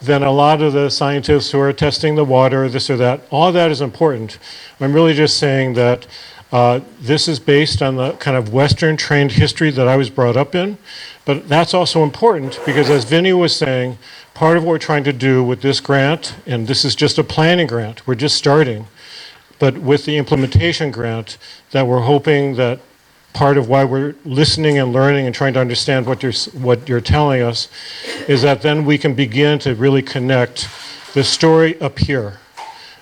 than a lot of the scientists who are testing the water, this or that. All that is important. I'm really just saying that this is based on the kind of Western trained history that I was brought up in, but that's also important because, as Vinny was saying, part of what we're trying to do with this grant, and this is just a planning grant, we're just starting, but with the implementation grant, that we're hoping that part of why we're listening and learning and trying to understand what you're telling us is that then we can begin to really connect the story up here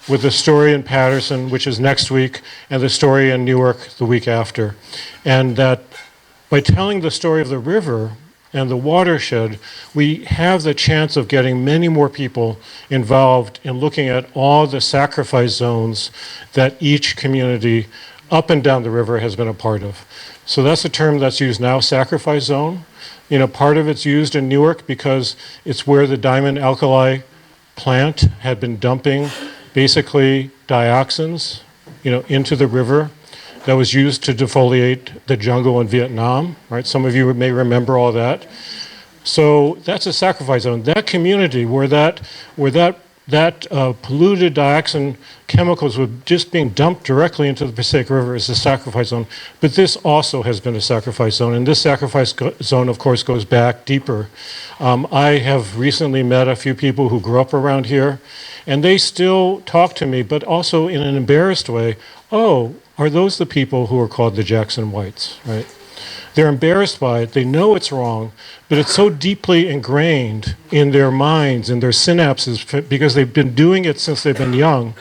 with the story in Patterson, which is next week, and the story in Newark the week after. And that by telling the story of the river and the watershed, we have the chance of getting many more people involved in looking at all the sacrifice zones that each community up and down the river has been a part of. So that's a term that's used now, sacrifice zone. You know, part of it's used in Newark because it's where the diamond alkali plant had been dumping basically dioxins, into the river that was used to defoliate the jungle in Vietnam, right? Some of you may remember all that. So that's a sacrifice zone. That community where that polluted dioxin chemicals were just being dumped directly into the Passaic River is a sacrifice zone. But this also has been a sacrifice zone, and this sacrifice zone, of course, goes back deeper. I have recently met a few people who grew up around here, and they still talk to me, but also in an embarrassed way. Oh, are those the people who are called the Jackson Whites, right? They're embarrassed by it. They know it's wrong, but it's so deeply ingrained in their minds and their synapses because they've been doing it since they've been young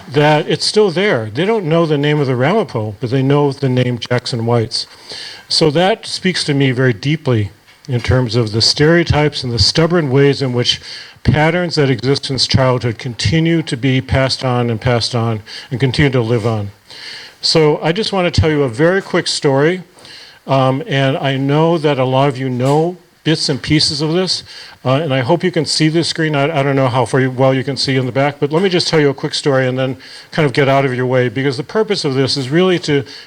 that it's still there. They don't know the name of the Ramapo, but they know the name Jackson Whites. So that speaks to me very deeply in terms of the stereotypes and the stubborn ways in which patterns that exist since childhood continue to be passed on and continue to live on. So I just want to tell you a very quick story. And I know that a lot of you know bits and pieces of this, and I hope you can see this screen. I don't know how well you can see in the back, but let me just tell you a quick story and then kind of get out of your way, because the purpose of this is really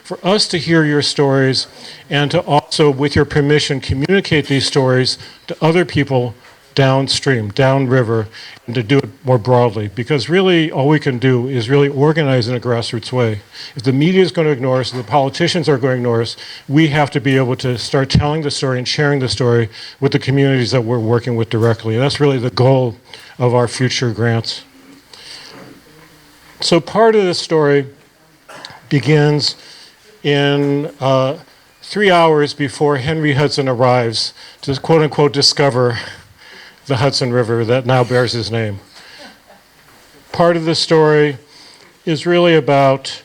for us to hear your stories and to also, with your permission, communicate these stories to other people downstream, downriver, and to do it more broadly. Because really, all we can do is really organize in a grassroots way. If the media is going to ignore us, if the politicians are going to ignore us, we have to be able to start telling the story and sharing the story with the communities that we're working with directly. And that's really the goal of our future grants. So part of this story begins in 3 hours before Henry Hudson arrives to quote-unquote discover the Hudson River that now bears his name. Part of the story is really about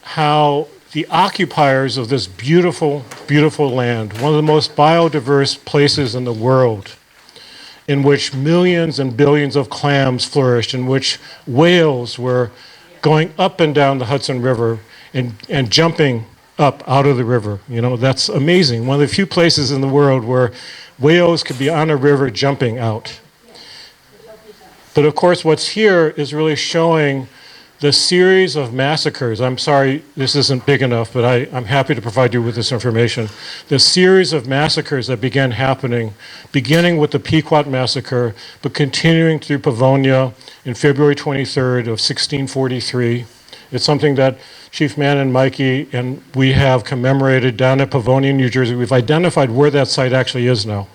how the occupiers of this beautiful, beautiful land, one of the most biodiverse places in the world, in which millions and billions of clams flourished, in which whales were going up and down the Hudson River and jumping up out of the river. That's amazing. One of the few places in the world where whales could be on a river jumping out. But of course, what's here is really showing the series of massacres. I'm sorry this isn't big enough, but I'm happy to provide you with this information. The series of massacres that began happening, beginning with the Pequot Massacre, but continuing through Pavonia in February 23rd of 1643. It's something that Chief Mann and Mikey and we have commemorated down at Pavonia, New Jersey. We've identified where that site actually is now.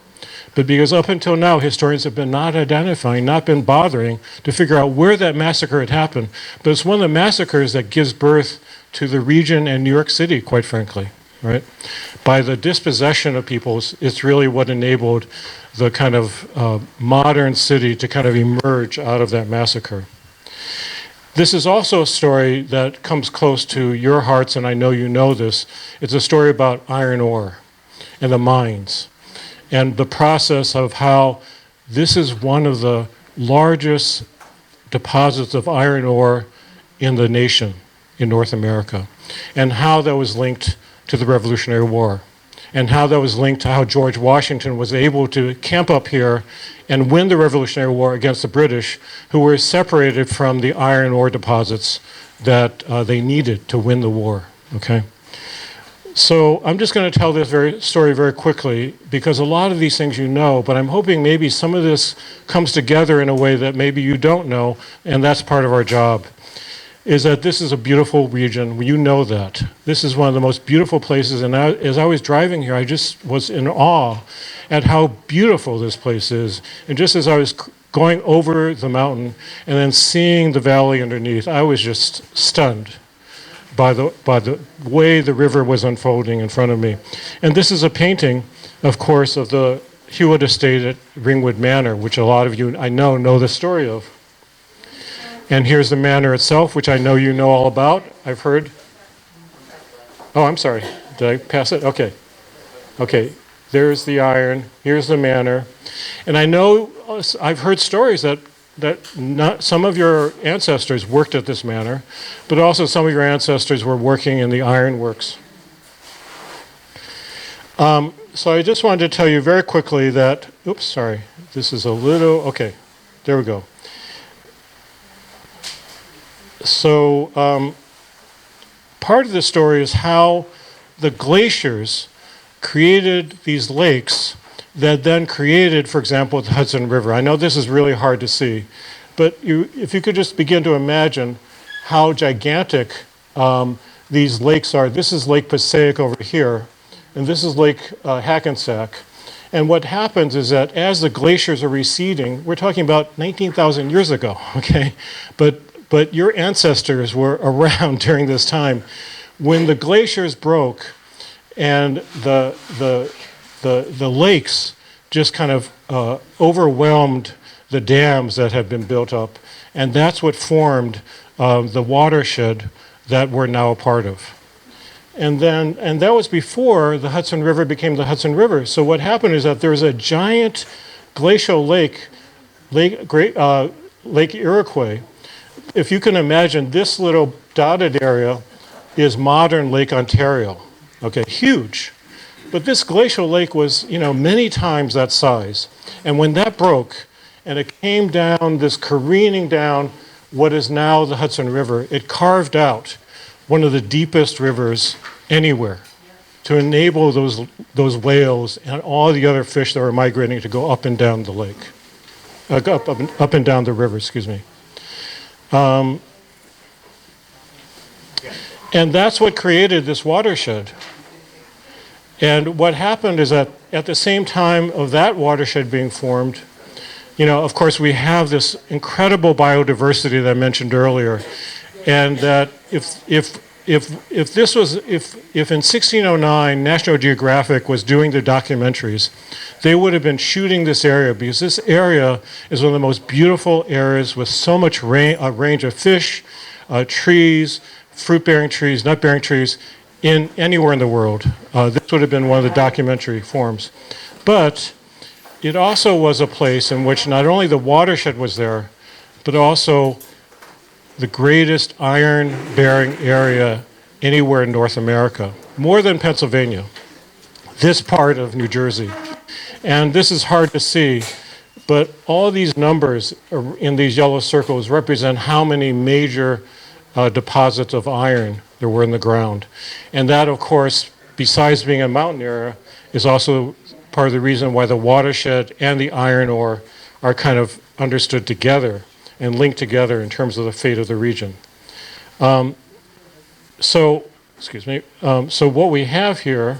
But because up until now, historians have been not identifying, not been bothering to figure out where that massacre had happened. But it's one of the massacres that gives birth to the region and New York City, quite frankly, right? By the dispossession of peoples, it's really what enabled the kind of modern city to kind of emerge out of that massacre. This is also a story that comes close to your hearts, and I know you know this. It's a story about iron ore and the mines and the process of how this is one of the largest deposits of iron ore in the nation, in North America, and how that was linked to the Revolutionary War, and how that was linked to how George Washington was able to camp up here and win the Revolutionary War against the British, who were separated from the iron ore deposits that they needed to win the war, okay? So I'm just going to tell this story very quickly, because a lot of these things you know, but I'm hoping maybe some of this comes together in a way that maybe you don't know, and that's part of our job, is that this is a beautiful region. You know that. This is one of the most beautiful places, and as I was driving here, I just was in awe at how beautiful this place is. And just as I was going over the mountain and then seeing the valley underneath, I was just stunned by the way the river was unfolding in front of me. And this is a painting, of course, of the Hewitt estate at Ringwood Manor, which a lot of you, I know the story of. And here's the manor itself, which I know you know all about. I've heard. Oh, I'm sorry. Did I pass it? Okay. Okay. There's the iron. Here's the manor. And I know, I've heard stories that some of your ancestors worked at this manor, but also some of your ancestors were working in the ironworks. So I just wanted to tell you very quickly that, oops, sorry, this is a little, okay, there we go. So part of the story is how the glaciers created these lakes that then created, for example, the Hudson River. I know this is really hard to see, but if you could just begin to imagine how gigantic these lakes are. This is Lake Passaic over here, and this is Lake Hackensack. And what happens is that as the glaciers are receding, we're talking about 19,000 years ago, okay? But your ancestors were around during this time. When the glaciers broke and the lakes just kind of overwhelmed the dams that had been built up, and that's what formed the watershed that we're now a part of. And that was before the Hudson River became the Hudson River. So what happened is that there was a giant glacial lake Iroquois. If you can imagine, this little dotted area is modern Lake Ontario. Okay, huge. But this glacial lake was, many times that size. And when that broke, and it came down, this careening down what is now the Hudson River, it carved out one of the deepest rivers anywhere to enable those whales and all the other fish that were migrating to go up and down the lake, up and down the river, excuse me. And that's what created this watershed. And what happened is that at the same time of that watershed being formed, of course, we have this incredible biodiversity that I mentioned earlier, and that if in 1609 National Geographic was doing their documentaries, they would have been shooting this area because this area is one of the most beautiful areas with so much range of fish, trees, fruit-bearing trees, nut-bearing trees, in anywhere in the world. This would have been one of the documentary forms. But it also was a place in which not only the watershed was there, but also the greatest iron-bearing area anywhere in North America, more than Pennsylvania, this part of New Jersey. And this is hard to see, but all these numbers in these yellow circles represent how many major deposits of iron there were in the ground. And that, of course, besides being a mountain area, is also part of the reason why the watershed and the iron ore are kind of understood together and linked together in terms of the fate of the region. So what we have here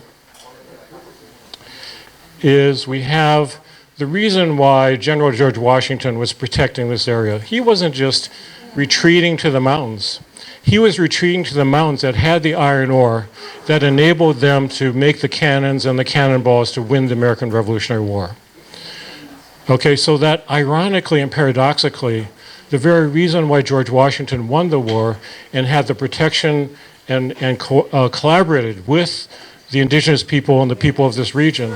is we have the reason why General George Washington was protecting this area. He wasn't just retreating to the mountains. He was retreating to the mountains that had the iron ore that enabled them to make the cannons and the cannonballs to win the American Revolutionary War. Okay, so that ironically and paradoxically, the very reason why George Washington won the war and had the protection and collaborated with the indigenous people and the people of this region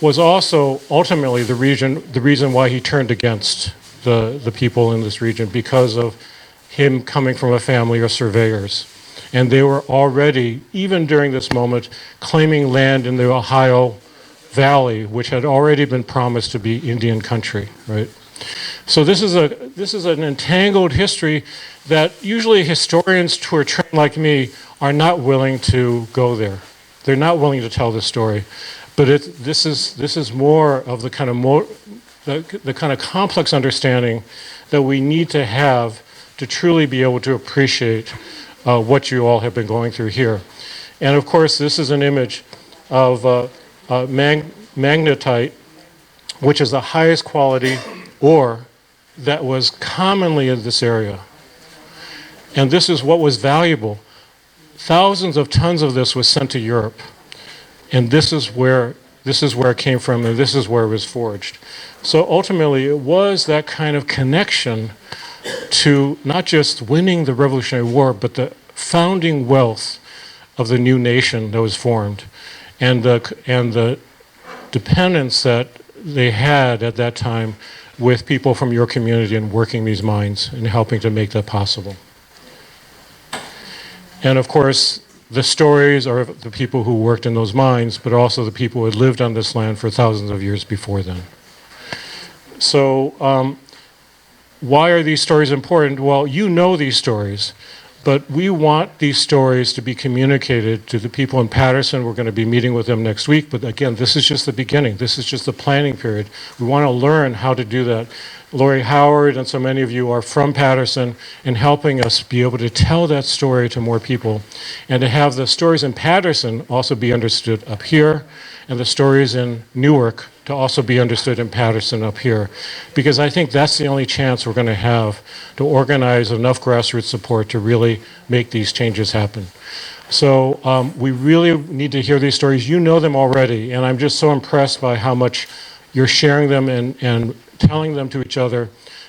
was also ultimately the reason why he turned against the people in this region, because of him coming from a family of surveyors. And they were already, even during this moment, claiming land in the Ohio Valley, which had already been promised to be Indian country, right? So this is an entangled history that usually historians who are trained like me are not willing to go there. They're not willing to tell this story. But this is more of the kind of complex understanding that we need to have to truly be able to appreciate what you all have been going through here. And of course, this is an image of magnetite, which is the highest quality ore that was commonly in this area. And this is what was valuable. Thousands of tons of this was sent to Europe. And this is where it came from, and this is where it was forged. So ultimately, it was that kind of connection to not just winning the Revolutionary War, but the founding wealth of the new nation that was formed, and the dependence that they had at that time with people from your community and working these mines and helping to make that possible. And of course, the stories are of the people who worked in those mines, but also the people who had lived on this land for thousands of years before then. So why are these stories important? Well, you know these stories, but we want these stories to be communicated to the people in Patterson. We're going to be meeting with them next week, but again, this is just the beginning. This is just the planning period. We want to learn how to do that. Lori Howard and so many of you are from Patterson and helping us be able to tell that story to more people and to have the stories in Patterson also be understood up here and the stories in Newark to also be understood in Patterson up here. Because I think that's the only chance we're going to have to organize enough grassroots support to really make these changes happen. So we really need to hear these stories. You know them already, and I'm just so impressed by how much you're sharing them and telling them to each other,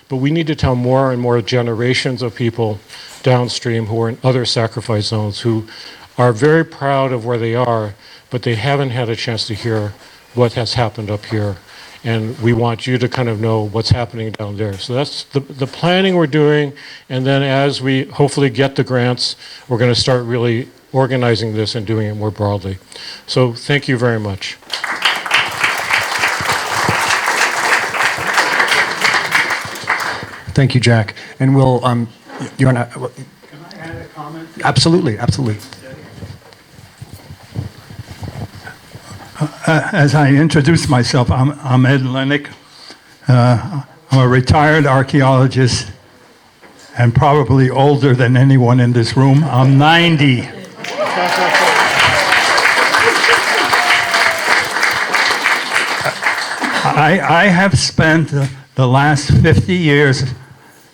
but we need to tell more and more generations of people downstream who are in other sacrifice zones who are very proud of where they are, but they haven't had a chance to hear what has happened up here. And we want you to kind of know what's happening down there. So that's the planning we're doing, and then as we hopefully get the grants, we're going to start really organizing this and doing it more broadly. So thank you very much. Thank you, Jack. And we'll, you want to? Can I add a comment? Absolutely, absolutely. As I introduce myself, I'm Ed Lennick. I'm a retired archaeologist and probably older than anyone in this room. I'm 90. I have spent the last 50 years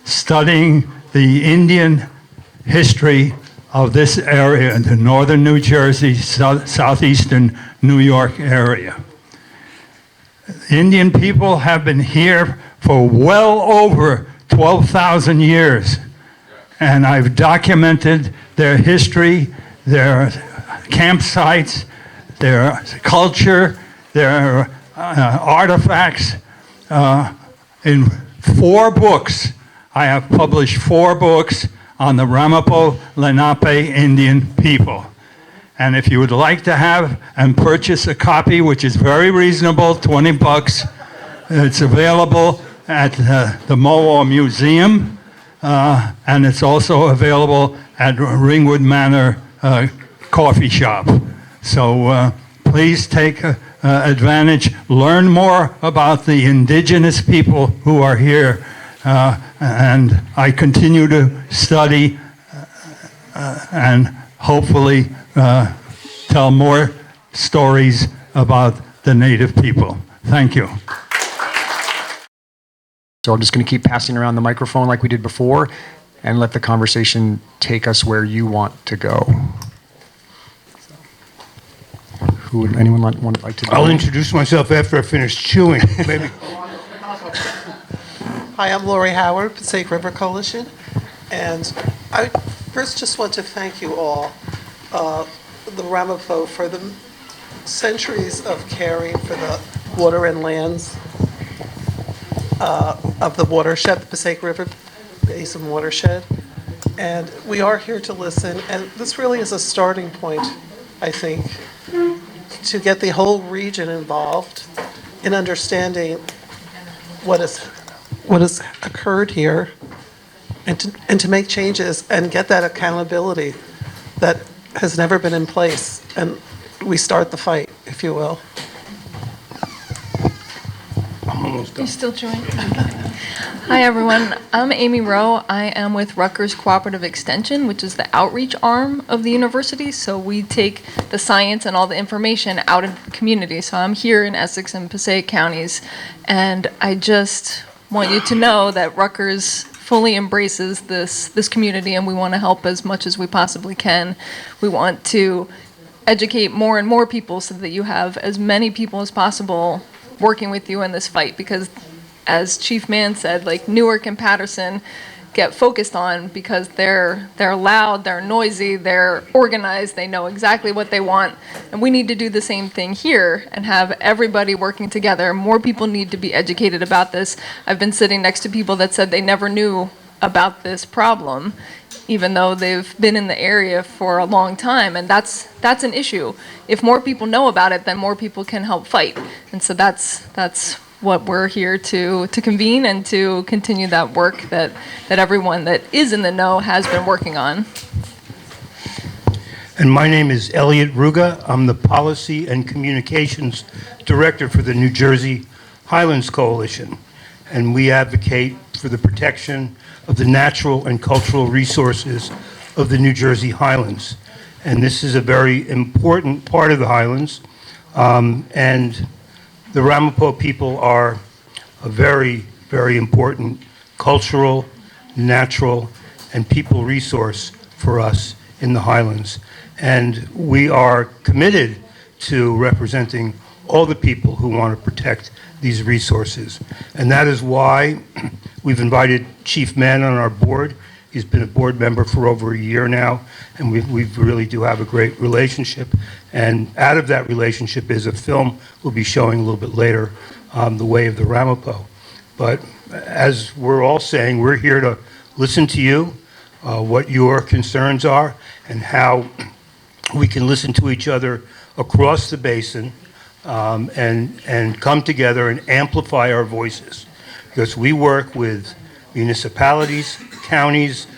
studying the Indian history of this area in the northern New Jersey, southeastern New York area. Indian people have been here for well over 12,000 years, and I've documented their history, their campsites, their culture, their artifacts. In 4 books, I have published 4 books on the Ramapo Lenape Indian people. And if you would like to have and purchase a copy, which is very reasonable, $20, it's available at the Moa Museum, and it's also available at Ringwood Manor Coffee Shop. So please take advantage, learn more about the indigenous people who are here, and I continue to study and hopefully tell more stories about the native people. Thank you. So I'm just going to keep passing around the microphone like we did before and let the conversation take us where you want to go. Who would anyone like to do? I'll introduce myself after I finish chewing, maybe. Hi, I'm Lori Howard, Passaic River Coalition, and I first just want to thank you all, the Ramapo, for the centuries of caring for the water and lands of the watershed, the Passaic River Basin watershed. And we are here to listen, and this really is a starting point, I think, to get the whole region involved in understanding what has occurred here, and to make changes and get that accountability that has never been in place. And we start the fight, if you will. You still chewing? Hi, everyone. I'm Amy Rowe. I am with Rutgers Cooperative Extension, which is the outreach arm of the university. So we take the science and all the information out in the community. So I'm here in Essex and Passaic counties, and I just want you to know that Rutgers fully embraces this community, and we want to help as much as we possibly can. We want to educate more and more people so that you have as many people as possible working with you in this fight, because as Chief Mann said, like Newark and Patterson, get focused on because they're loud, they're noisy, they're organized, they know exactly what they want. And we need to do the same thing here and have everybody working together. More people need to be educated about this. I've been sitting next to people that said they never knew about this problem, even though they've been in the area for a long time, and that's an issue. If more people know about it, then more people can help fight. And so that's what we're here to convene and to continue that work that everyone that is in the know has been working on. And my name is Elliot Ruga. I'm the Policy and Communications Director for the New Jersey Highlands Coalition. And we advocate for the protection of the natural and cultural resources of the New Jersey Highlands. And this is a very important part of the Highlands. And the Ramapo people are a very, very important cultural, natural, and people resource for us in the Highlands. And we are committed to representing all the people who want to protect these resources. And that is why we've invited Chief Mann on our board. He's been a board member for over a year now, and we really do have a great relationship. And out of that relationship is a film we'll be showing a little bit later, The Way of the Ramapo. But as we're all saying, we're here to listen to you, what your concerns are, and how we can listen to each other across the basin and come together and amplify our voices. Because we work with municipalities, counties,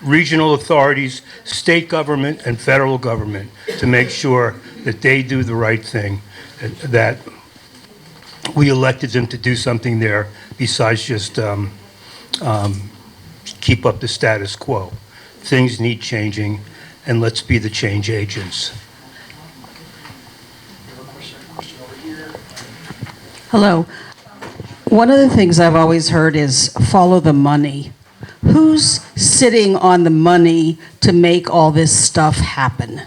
regional authorities, state government, and federal government to make sure that they do the right thing, that we elected them to do something there besides just keep up the status quo. Things need changing, and let's be the change agents. Hello. One of the things I've always heard is follow the money. Who's sitting on the money to make all this stuff happen?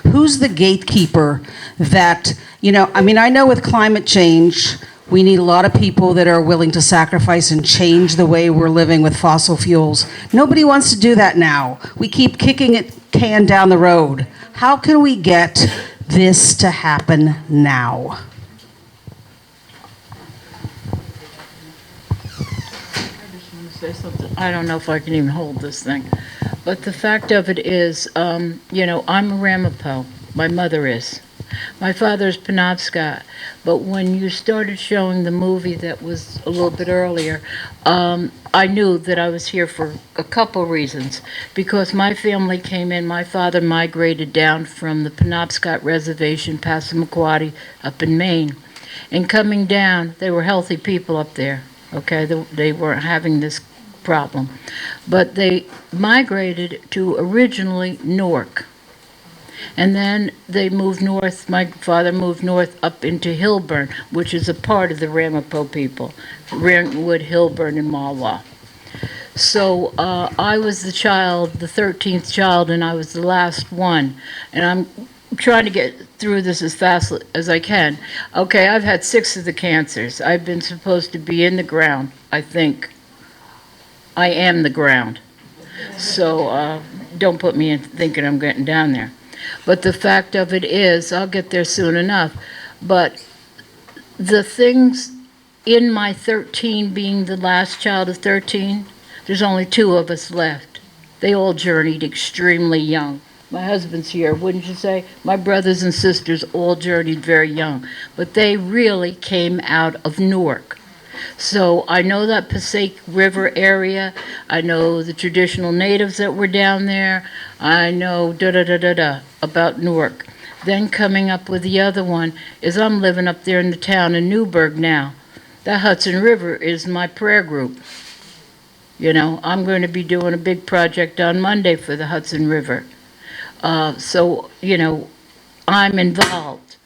Who's the gatekeeper that, I know with climate change, we need a lot of people that are willing to sacrifice and change the way we're living with fossil fuels. Nobody wants to do that now. We keep kicking it can down the road. How can we get this to happen now? Say something. I don't know if I can even hold this thing. But the fact of it is, I'm a Ramapo. My mother is. My father's Penobscot. But when you started showing the movie that was a little bit earlier, I knew that I was here for a couple reasons. Because my family came in, my father migrated down from the Penobscot Reservation, Passamaquoddy, up in Maine. And coming down, they were healthy people up there. Okay, they weren't having this problem. But they migrated to originally Newark. And then they moved north, my father moved north up into Hilburn, which is a part of the Ramapo people, Ringwood, Hilburn, and Mawa. So I was the 13th child, and I was the last one. And I'm trying to get through this as fast as I can. Okay, I've had 6 of the cancers. I've been supposed to be in the ground, I think. I am the ground. So don't put me in thinking I'm getting down there. But the fact of it is, I'll get there soon enough. But the things in my 13, being the last child of 13, there's only 2 of us left. They all journeyed extremely young. My husband's here, wouldn't you say? My brothers and sisters all journeyed very young. But they really came out of Newark. So I know that Passaic River area. I know the traditional natives that were down there. I know about Newark. Then coming up with the other one is I'm living up there in the town of Newburgh now. The Hudson River is my prayer group. I'm going to be doing a big project on Monday for the Hudson River. So, I'm involved.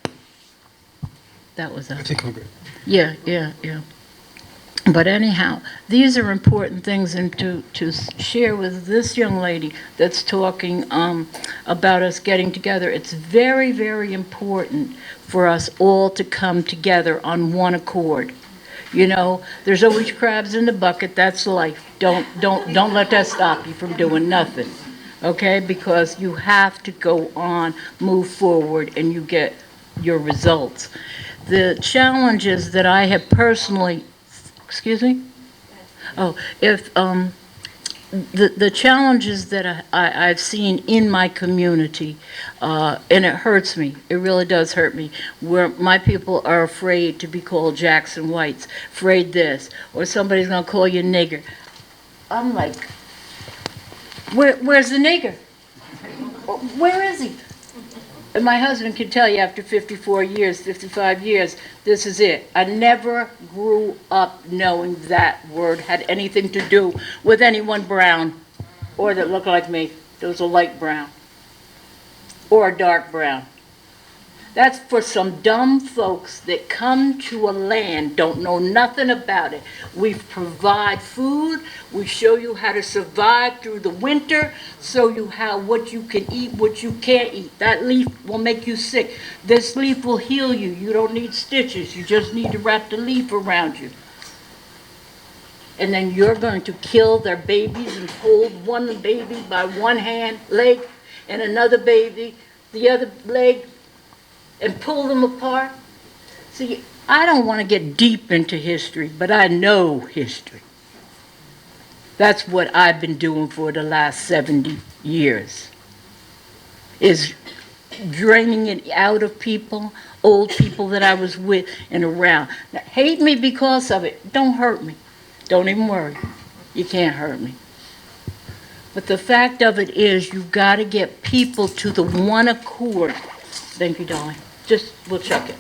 That was I think I'm good. Yeah. But anyhow, these are important things, and to share with this young lady that's talking about us getting together, it's very, very important for us all to come together on one accord. You know, there's always crabs in the bucket. That's life. Don't let that stop you from doing nothing. Okay? Because you have to go on, move forward, and you get your results. The challenges that I have personally, excuse me? Oh, if the challenges that I've seen in my community, and it hurts me, it really does hurt me, where my people are afraid to be called Jackson Whites, afraid this, or somebody's gonna call you nigger. I'm like, where's the nigger? Where is he? And my husband can tell you after 54 years, 55 years, this is it. I never grew up knowing that word had anything to do with anyone brown or that looked like me. There was a light brown or a dark brown. That's for some dumb folks that come to a land, don't know nothing about it. We provide food, we show you how to survive through the winter, show you how what you can eat, what you can't eat. That leaf will make you sick. This leaf will heal you. You don't need stitches. You just need to wrap the leaf around you. And then you're going to kill their babies and hold one baby by one leg, and another baby, the other leg, and pull them apart. See, I don't want to get deep into history, but I know history. That's what I've been doing for the last 70 years, is draining it out of people, old people that I was with and around. Now, hate me because of it. Don't hurt me. Don't even worry. You can't hurt me. But the fact of it is, you've got to get people to the one accord. Thank you, darling. We'll check it.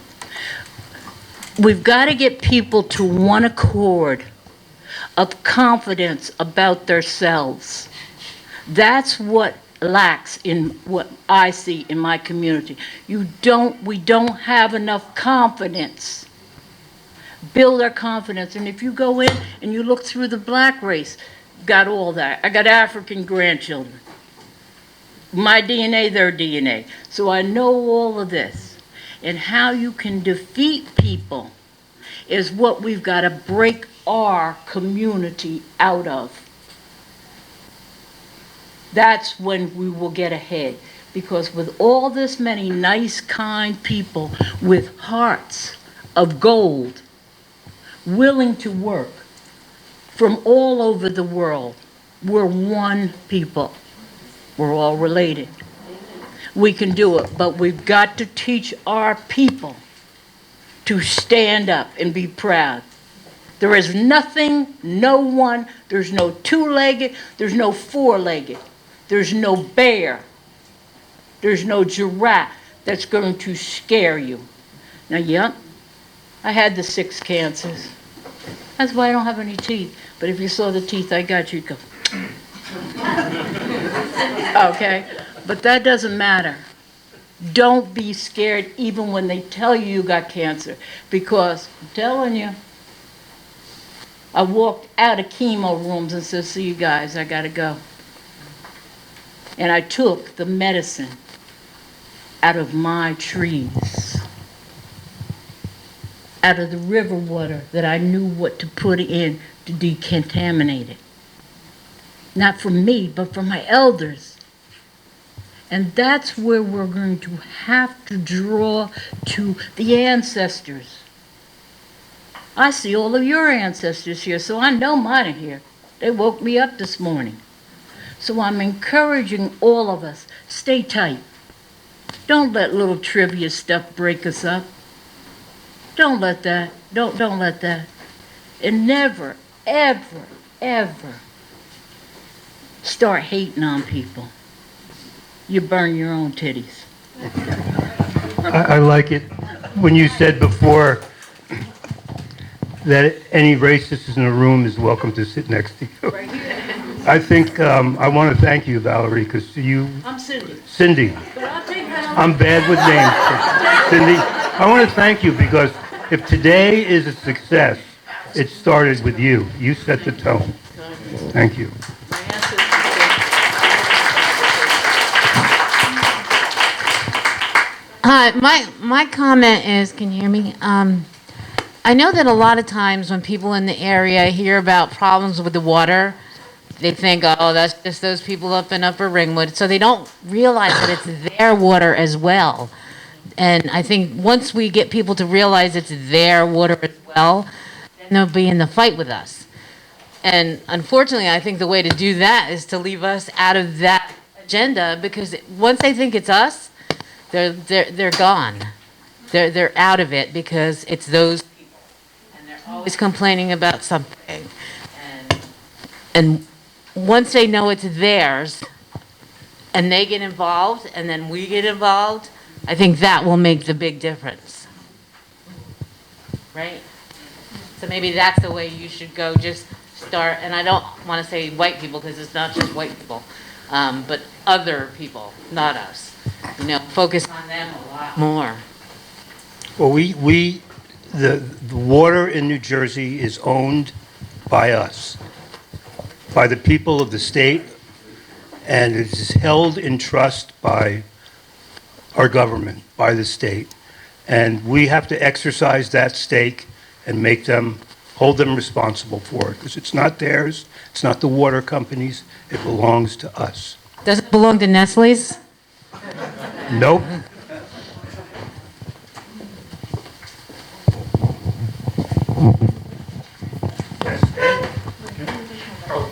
We've got to get people to one accord of confidence about themselves. That's what lacks in what I see in my community. We don't have enough confidence. Build our confidence. And if you go in and you look through the black race, got all that. I got African grandchildren. My DNA, their DNA. So I know all of this. And how you can defeat people is what we've got to break our community out of. That's when we will get ahead. Because with all this many nice, kind people with hearts of gold, willing to work from all over the world, we're one people. We're all related. We can do it, but we've got to teach our people to stand up and be proud. There is nothing, no one, there's no two-legged, there's no four-legged, there's no bear, there's no giraffe that's going to scare you. Now, yep, I had the 6 cancers. That's why I don't have any teeth. But if you saw the teeth I got, you'd go, okay? But that doesn't matter. Don't be scared even when they tell you you got cancer. Because I'm telling you, I walked out of chemo rooms and said, see you guys, I gotta go. And I took the medicine out of my trees, out of the river water that I knew what to put in to decontaminate it. Not for me, but for my elders. And that's where we're going to have to draw to the ancestors. I see all of your ancestors here, so I know mine are here. They woke me up this morning. So I'm encouraging all of us, stay tight. Don't let little trivia stuff break us up. Don't let that. Don't let that. And never, ever, ever start hating on people. You burn your own titties. I like it when you said before that any racist in the room is welcome to sit next to you. I think I want to thank you, Valerie, because I'm Cindy. Cindy. But I'll take that. I'm bad with names. Cindy, I want to thank you because if today is a success, it started with you. You set the tone. Thank you. Hi, my comment is, can you hear me? I know that a lot of times when people in the area hear about problems with the water, they think, oh, that's just those people up in Upper Ringwood. So they don't realize that it's their water as well. And I think once we get people to realize it's their water as well, then they'll be in the fight with us. And unfortunately, I think the way to do that is to leave us out of that agenda, because once they think it's us, they're gone. They're out of it because it's those people, and they're always complaining about something. And once they know it's theirs, and they get involved, and then we get involved, I think that will make the big difference. Right? So maybe that's the way you should go. Just start, and I don't want to say white people because it's not just white people, but other people, not us. You know, focus on them a lot more. Well, the water in New Jersey is owned by us, by the people of the state, and it is held in trust by our government, by the state. And we have to exercise that stake and hold them responsible for it, because it's not theirs, it's not the water companies, it belongs to us. Does it belong to Nestle's? Nope.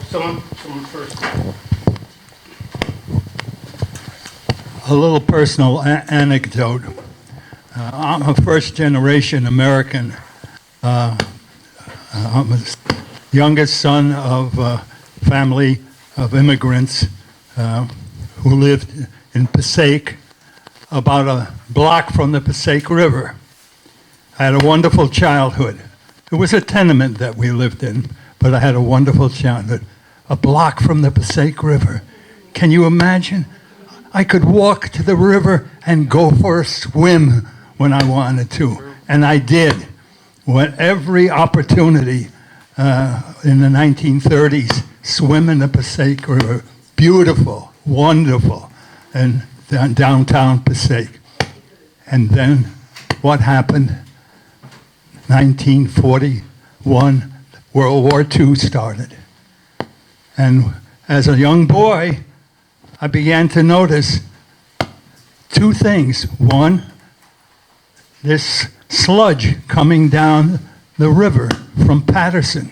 Someone first. A little personal anecdote. I'm a first-generation American. I'm the youngest son of a family of immigrants who lived in Passaic, about a block from the Passaic River. I had a wonderful childhood. It was a tenement that we lived in, but I had a wonderful childhood. A block from the Passaic River. Can you imagine? I could walk to the river and go for a swim when I wanted to, and I did. When every opportunity in the 1930s, swim in the Passaic River. Beautiful, wonderful, and downtown Passaic. And then what happened? 1941, World War II started. And as a young boy, I began to notice two things. One, this sludge coming down the river from Patterson.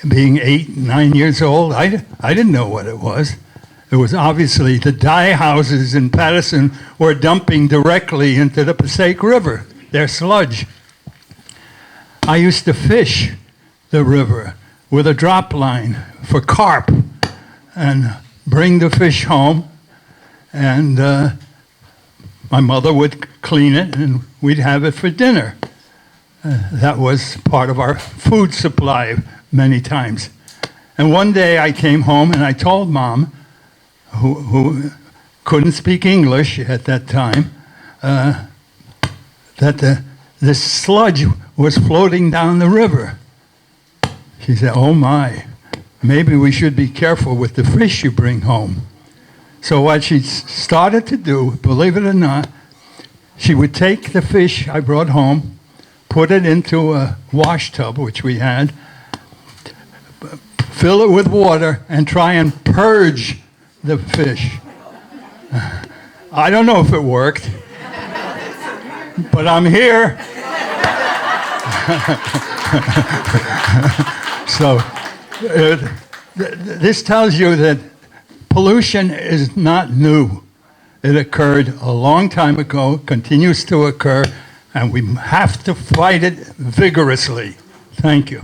Being 8, 9 years old, I didn't know what it was. It was obviously the dye houses in Patterson were dumping directly into the Passaic River, their sludge. I used to fish the river with a drop line for carp and bring the fish home, and my mother would clean it and we'd have it for dinner. That was part of our food supply many times. And one day I came home and I told Mom, who couldn't speak English at that time, that this sludge was floating down the river. She said, oh my, maybe we should be careful with the fish you bring home. So what she started to do, believe it or not, she would take the fish I brought home, put it into a wash tub, which we had, fill it with water, and try and purge the fish. I don't know if it worked, but I'm here. So this tells you that pollution is not new. It occurred a long time ago, continues to occur, and we have to fight it vigorously. Thank you.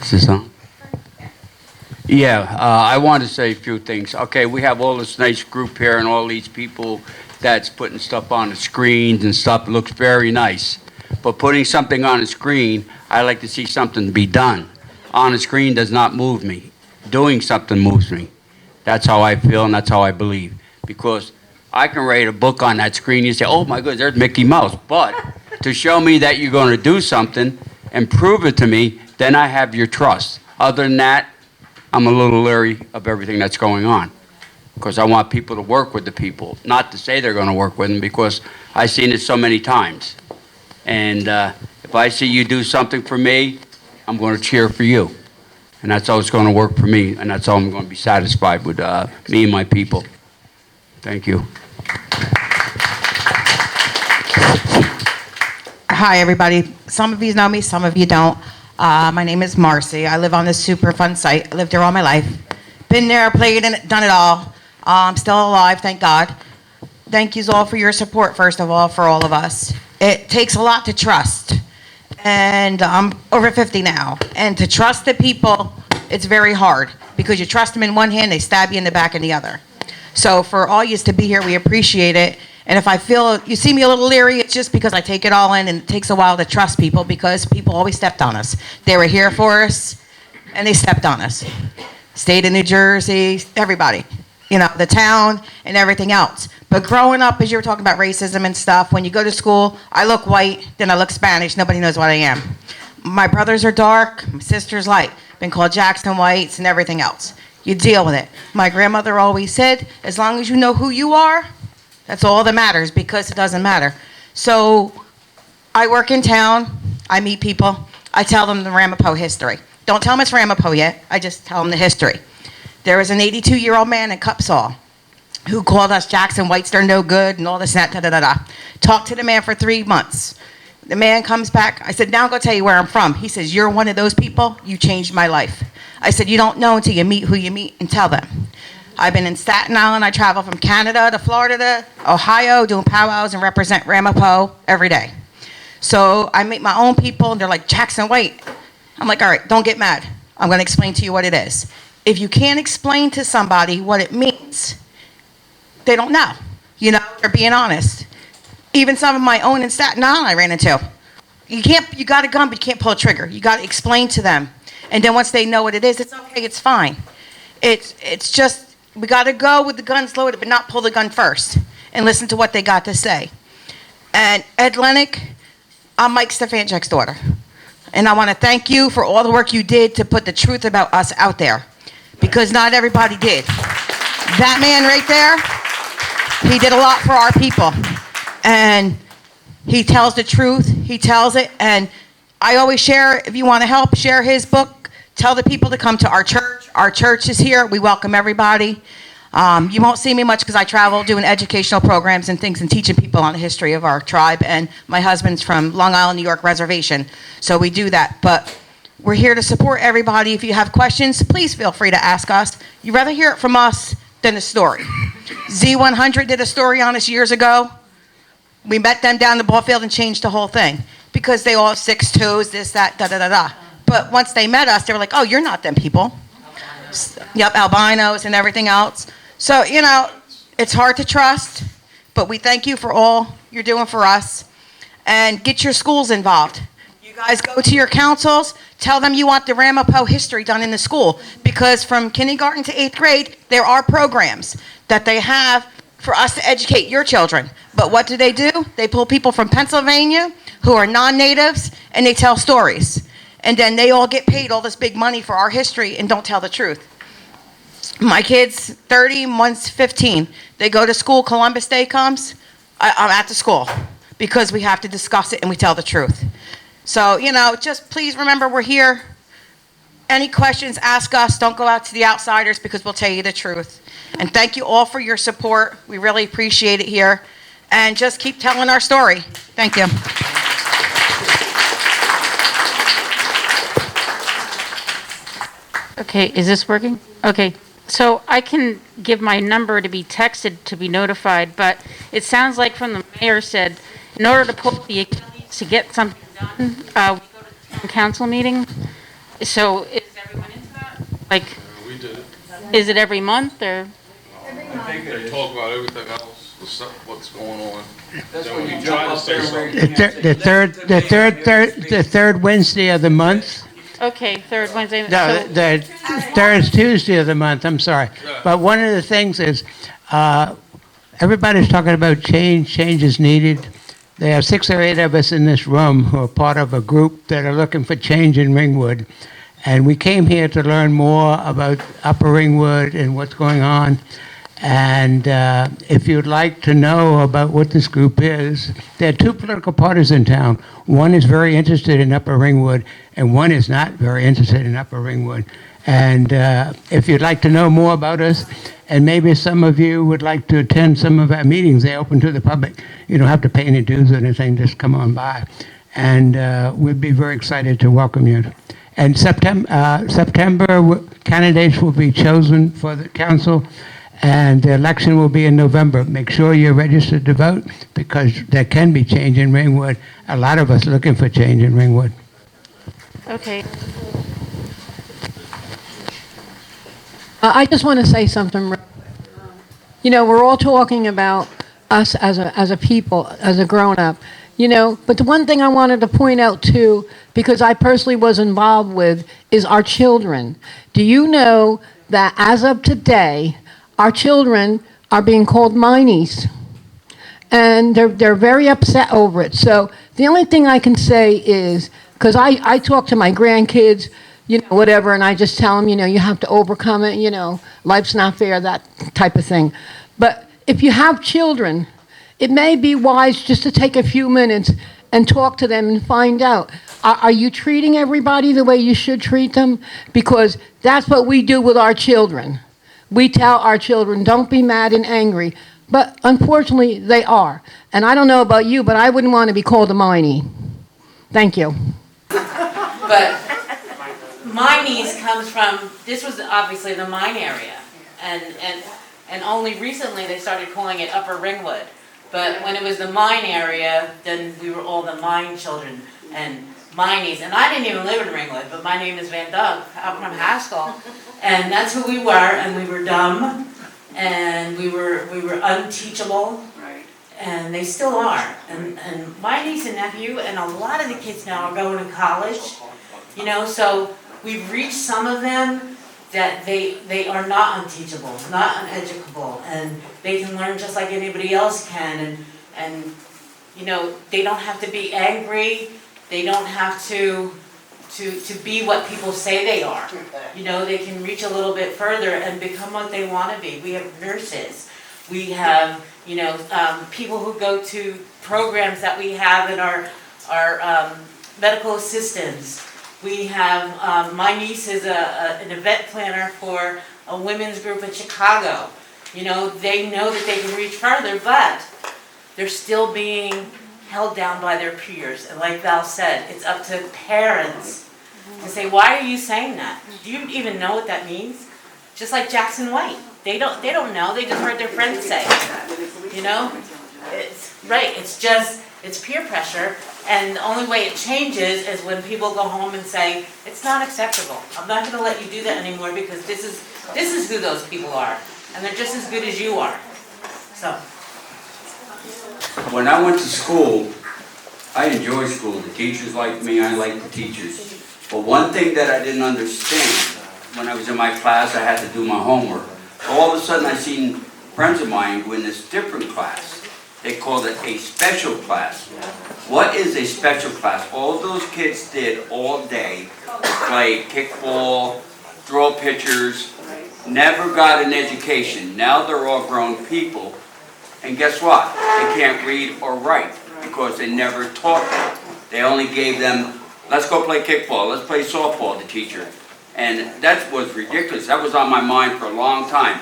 Is this on? Yeah, I want to say a few things. Okay, we have all this nice group here and all these people that's putting stuff on the screens and stuff. It looks very nice. But putting something on a screen, I like to see something be done. On a screen does not move me. Doing something moves me. That's how I feel and that's how I believe. Because I can write a book on that screen. You say, oh my goodness, there's Mickey Mouse. But to show me that you're going to do something and prove it to me, then I have your trust. Other than that, I'm a little leery of everything that's going on because I want people to work with the people, not to say they're going to work with them because I've seen it so many times. And if I see you do something for me, I'm going to cheer for you. And that's always going to work for me, and that's how I'm going to be satisfied with me and my people. Thank you. Hi, everybody. Some of you know me, some of you don't. My name is Marcy. I live on this Superfund site. I lived there all my life. Been there, played in it, done it all. I'm still alive, thank God. Thank you all for your support, first of all, for all of us. It takes a lot to trust. And I'm over 50 now. And to trust the people, it's very hard. Because you trust them in one hand, they stab you in the back in the other. So for all yous to be here, we appreciate it. And if I feel you see me a little leery, it's just because I take it all in, and it takes a while to trust people because people always stepped on us. They were here for us, and they stepped on us. State of New Jersey, everybody, you know, the town and everything else. But growing up, as you were talking about racism and stuff, when you go to school, I look white, then I look Spanish. Nobody knows what I am. My brothers are dark, my sister's light. Been called Jackson Whites and everything else. You deal with it. My grandmother always said, as long as you know who you are, that's all that matters, because it doesn't matter. So I work in town. I meet people. I tell them the Ramapo history. Don't tell them it's Ramapo yet. I just tell them the history. There was an 82-year-old man in Cupsaw who called us Jackson Whites, they're no good, and all this and that, da-da-da-da. Talked to the man for 3 months. The man comes back. I said, now I'm going to tell you where I'm from. He says, you're one of those people. You changed my life. I said, you don't know until you meet who you meet and tell them. I've been in Staten Island. I travel from Canada to Florida to Ohio doing powwows and represent Ramapo every day. So I meet my own people, and they're like, Jackson White. I'm like, all right, don't get mad. I'm going to explain to you what it is. If you can't explain to somebody what it means, they don't know. You know, they're being honest. Even some of my own in Staten Island I ran into. You got a gun, but you can't pull a trigger. You got to explain to them. And then once they know what it is, it's okay, it's fine. It's just, we got to go with the guns loaded, but not pull the gun first and listen to what they got to say. And Ed Lennox, I'm Mike Stefanchik's daughter. And I want to thank you for all the work you did to put the truth about us out there, because not everybody did. That man right there, he did a lot for our people. And he tells the truth, he tells it, and I always share, if you want to help, share his book, tell the people to come to our church. Our church is here, we welcome everybody. You won't see me much because I travel doing educational programs and things and teaching people on the history of our tribe, and my husband's from Long Island, New York Reservation, so we do that. But we're here to support everybody. If you have questions, please feel free to ask us. You'd rather hear it from us than the story. Z100 did a story on us years ago. We met them down the ball field and changed the whole thing because they all have 6 toes, this, that, da-da-da-da. But once they met us, they were like, oh, you're not them people. Yep, albinos and everything else. So, you know, it's hard to trust, but we thank you for all you're doing for us. And get your schools involved. You guys go to your councils, tell them you want the Ramapo history done in the school, because from kindergarten to 8th grade, there are programs that they have for us to educate your children. But what do? They pull people from Pennsylvania who are non-natives, and they tell stories. And then they all get paid all this big money for our history and don't tell the truth. My kids, 30, one's 15. They go to school, Columbus Day comes, I'm at the school because we have to discuss it and we tell the truth. So, you know, just please remember we're here. Any questions, ask us. Don't go out to the outsiders because we'll tell you the truth. And thank you all for your support. We really appreciate it here. And just keep telling our story. Thank you. Okay, is this working? Okay, so I can give my number to be texted to be notified, but it sounds like from the mayor said, in order to pull the Achilles to get something done, we go to the town council meeting. So is everyone into that? Like, We did it. is it every month or? I think they talk about everything else, what's going on. That's Then when when you you try jump to up there say and something. The third Wednesday of the month. Okay, third Wednesday. No, so- the third Tuesday of the month, I'm sorry. But one of the things is, everybody's talking about change is needed. There are 6 or 8 of us in this room who are part of a group that are looking for change in Ringwood. And we came here to learn more about Upper Ringwood and what's going on. And if you'd like to know about what this group is, there are two political parties in town. One is very interested in Upper Ringwood, and one is not very interested in Upper Ringwood. And if you'd like to know more about us, and maybe some of you would like to attend some of our meetings, they're open to the public. You don't have to pay any dues or anything, just come on by. And we'd be very excited to welcome you. And September, candidates will be chosen for the council, and the election will be in November. Make sure you're registered to vote, because there can be change in Ringwood. A lot of us looking for change in Ringwood. Okay. I just want to say something. You know, we're all talking about us as a people, as a grown-up. You know, but the one thing I wanted to point out too, because I personally was involved with, is our children. Do you know that as of today, our children are being called minies? And they're very upset over it. So the only thing I can say is, because I talk to my grandkids, you know, whatever, and I just tell them, you know, you have to overcome it, you know, life's not fair, that type of thing. But if you have children, it may be wise just to take a few minutes and talk to them and find out, are you treating everybody the way you should treat them? Because that's what we do with our children. We tell our children, don't be mad and angry. But unfortunately, they are. And I don't know about you, but I wouldn't want to be called a miney. Thank you. But my niece comes from, this was obviously the mine area. And only recently they started calling it Upper Ringwood. But when it was the mine area, then we were all the mine children and minies. And I didn't even live in Ringwood, but my name is Van Doug. I'm from Haskell. And that's who we were, and we were dumb, and we were unteachable, and they still are. And my niece and nephew, and a lot of the kids now are going to college, you know, so we've reached some of them that they are not unteachable, not uneducable, and they can learn just like anybody else can, and you know, they don't have to be angry, they don't have to be what people say they are. You know, they can reach a little bit further and become what they want to be. We have nurses, we have, you know, people who go to programs that we have in our medical assistants. We have, my niece is an event planner for a women's group in Chicago. You know that they can reach further, but they're still being held down by their peers. And like Val said, it's up to parents to say, why are you saying that? Do you even know what that means? Just like Jackson White. They don't know, they just heard their friends say it. You know? It's peer pressure. And the only way it changes is when people go home and say, it's not acceptable. I'm not going to let you do that anymore because this is who those people are. And they're just as good as you are. So. When I went to school, I enjoyed school. The teachers liked me, I liked the teachers. But one thing that I didn't understand, when I was in my class, I had to do my homework. All of a sudden I seen friends of mine go in this different class. They called it a special class. What is a special class? All those kids did all day, play kickball, throw pictures, never got an education. Now they're all grown people. And guess what? They can't read or write because they never taught them. They only gave them, let's go play kickball, let's play softball, the teacher. And that was ridiculous. That was on my mind for a long time.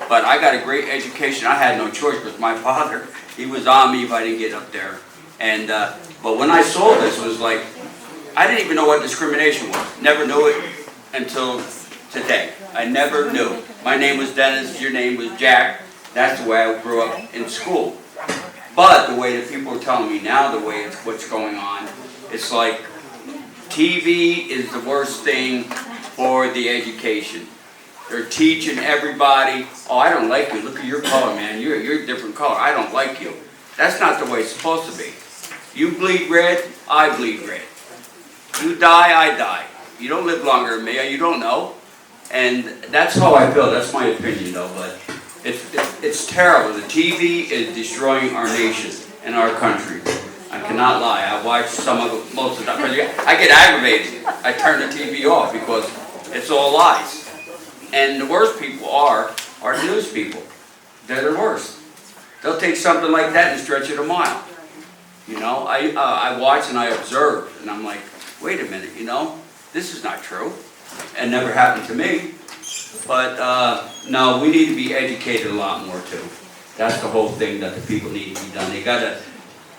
But I got a great education. I had no choice because my father, he was on me if I didn't get up there. And but when I saw this, it was like, I didn't even know what discrimination was. Never knew it until today. I never knew. My name was Dennis, your name was Jack. That's the way I grew up in school. But the way that people are telling me now, the way it's what's going on, it's like TV is the worst thing for the education. They're teaching everybody, oh, I don't like you. Look at your color, man. You're a different color. I don't like you. That's not the way it's supposed to be. You bleed red, I bleed red. You die, I die. You don't live longer than me. You don't know. And that's how I feel. That's my opinion, though. But it's terrible. The TV is destroying our nation and our country. I cannot lie. I watch some of it most of the time. I get aggravated. I turn the TV off because it's all lies. And the worst people are news people. They're the worst. They'll take something like that and stretch it a mile. You know, I watch and I observe, and I'm like, wait a minute, you know, this is not true. It never happened to me. But no, we need to be educated a lot more too. That's the whole thing that the people need to be done. They gotta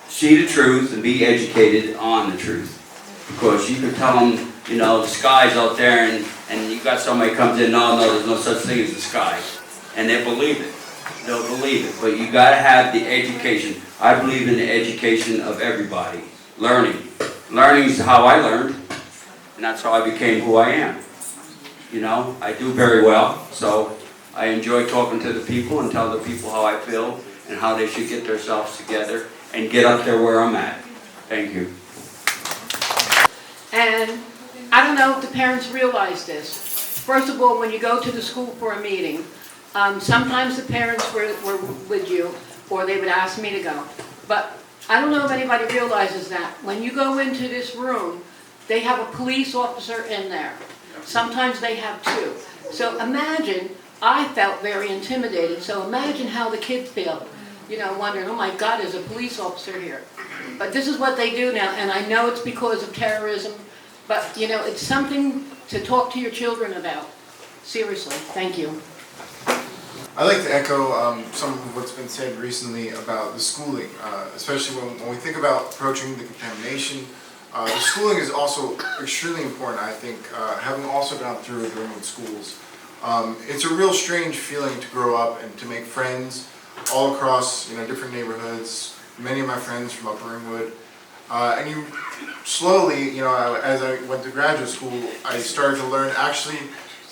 see the truth and be educated on the truth. Because you can tell them, you know, the sky's out there, and you got somebody comes in, no, there's no such thing as the sky. And they believe it. They'll believe it. But you gotta have the education. I believe in the education of everybody. Learning. Learning is how I learned, and that's how I became who I am. You know, I do very well, so I enjoy talking to the people and tell the people how I feel and how they should get themselves together and get up there where I'm at. Thank you. And I don't know if the parents realize this. First of all, when you go to the school for a meeting, sometimes the parents were with you, or they would ask me to go. But I don't know if anybody realizes that when you go into this room, they have a police officer in there. Sometimes they have two. So imagine, I felt very intimidated, so imagine how the kids feel, you know, wondering, oh my God, there's a police officer here. But this is what they do now, and I know it's because of terrorism, but you know, it's something to talk to your children about. Seriously, thank you. I'd like to echo some of what's been said recently about the schooling, especially when we think about approaching the contamination. The schooling is also extremely important, I think, having also gone through Ringwood schools. It's a real strange feeling to grow up and to make friends all across, you know, different neighborhoods, many of my friends from Upper Ringwood. And you slowly, you know, as I went to graduate school, I started to learn actually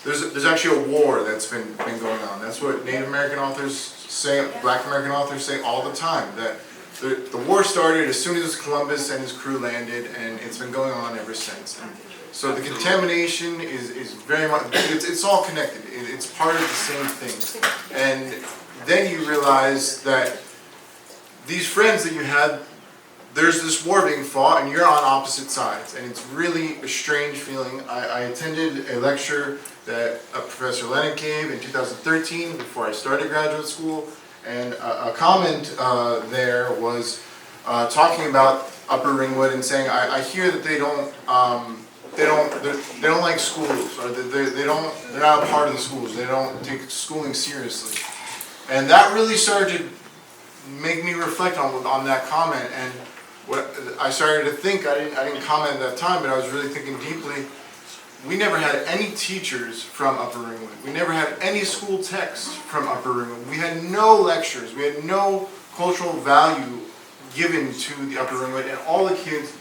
there's actually a war that's been going on. That's what Native American authors say, Black American authors say all the time, that the war started as soon as Columbus and his crew landed, and it's been going on ever since. And so the contamination is very much, it's all connected. It's part of the same thing. And then you realize that these friends that you had, there's this war being fought and you're on opposite sides. And it's really a strange feeling. I attended a lecture that Professor Lennon gave in 2013 before I started graduate school. And a comment there was talking about Upper Ringwood and saying, I hear that they don't like schools, or they're not a part of the schools. They don't take schooling seriously, and that really started to make me reflect on that comment. And what I started to think, I didn't comment at that time, but I was really thinking deeply. We never had any teachers from Upper Ringwood. We never had any school texts from Upper Ringwood. We had no lectures. We had no cultural value given to the Upper Ringwood. And all the kids,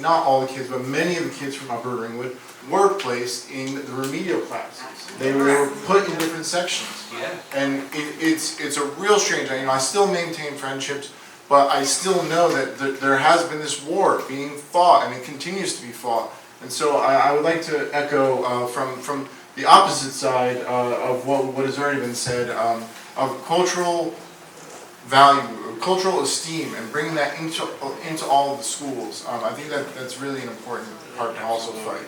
not all the kids, but many of the kids from Upper Ringwood were placed in the remedial classes. They were put in different sections. And it's a real strange thing. You know, I still maintain friendships, but I still know that there has been this war being fought, and it continues to be fought. And so I would like to echo from the opposite side of what has already been said, of cultural value, cultural esteem, and bringing that into all of the schools. I think that's really an important part to also fight.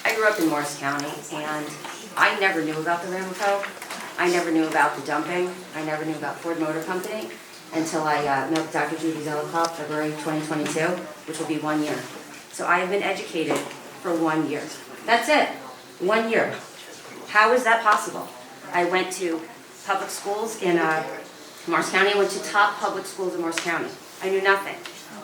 I grew up in Morris County, and I never knew about the Ramapo. I never knew about the dumping. I never knew about Ford Motor Company until I met Dr. Judy Zelikoff, February 2022, which will be 1 year. So I have been educated for 1 year. That's it, 1 year. How is that possible? I went to public schools in Morris County. I went to top public schools in Morris County. I knew nothing.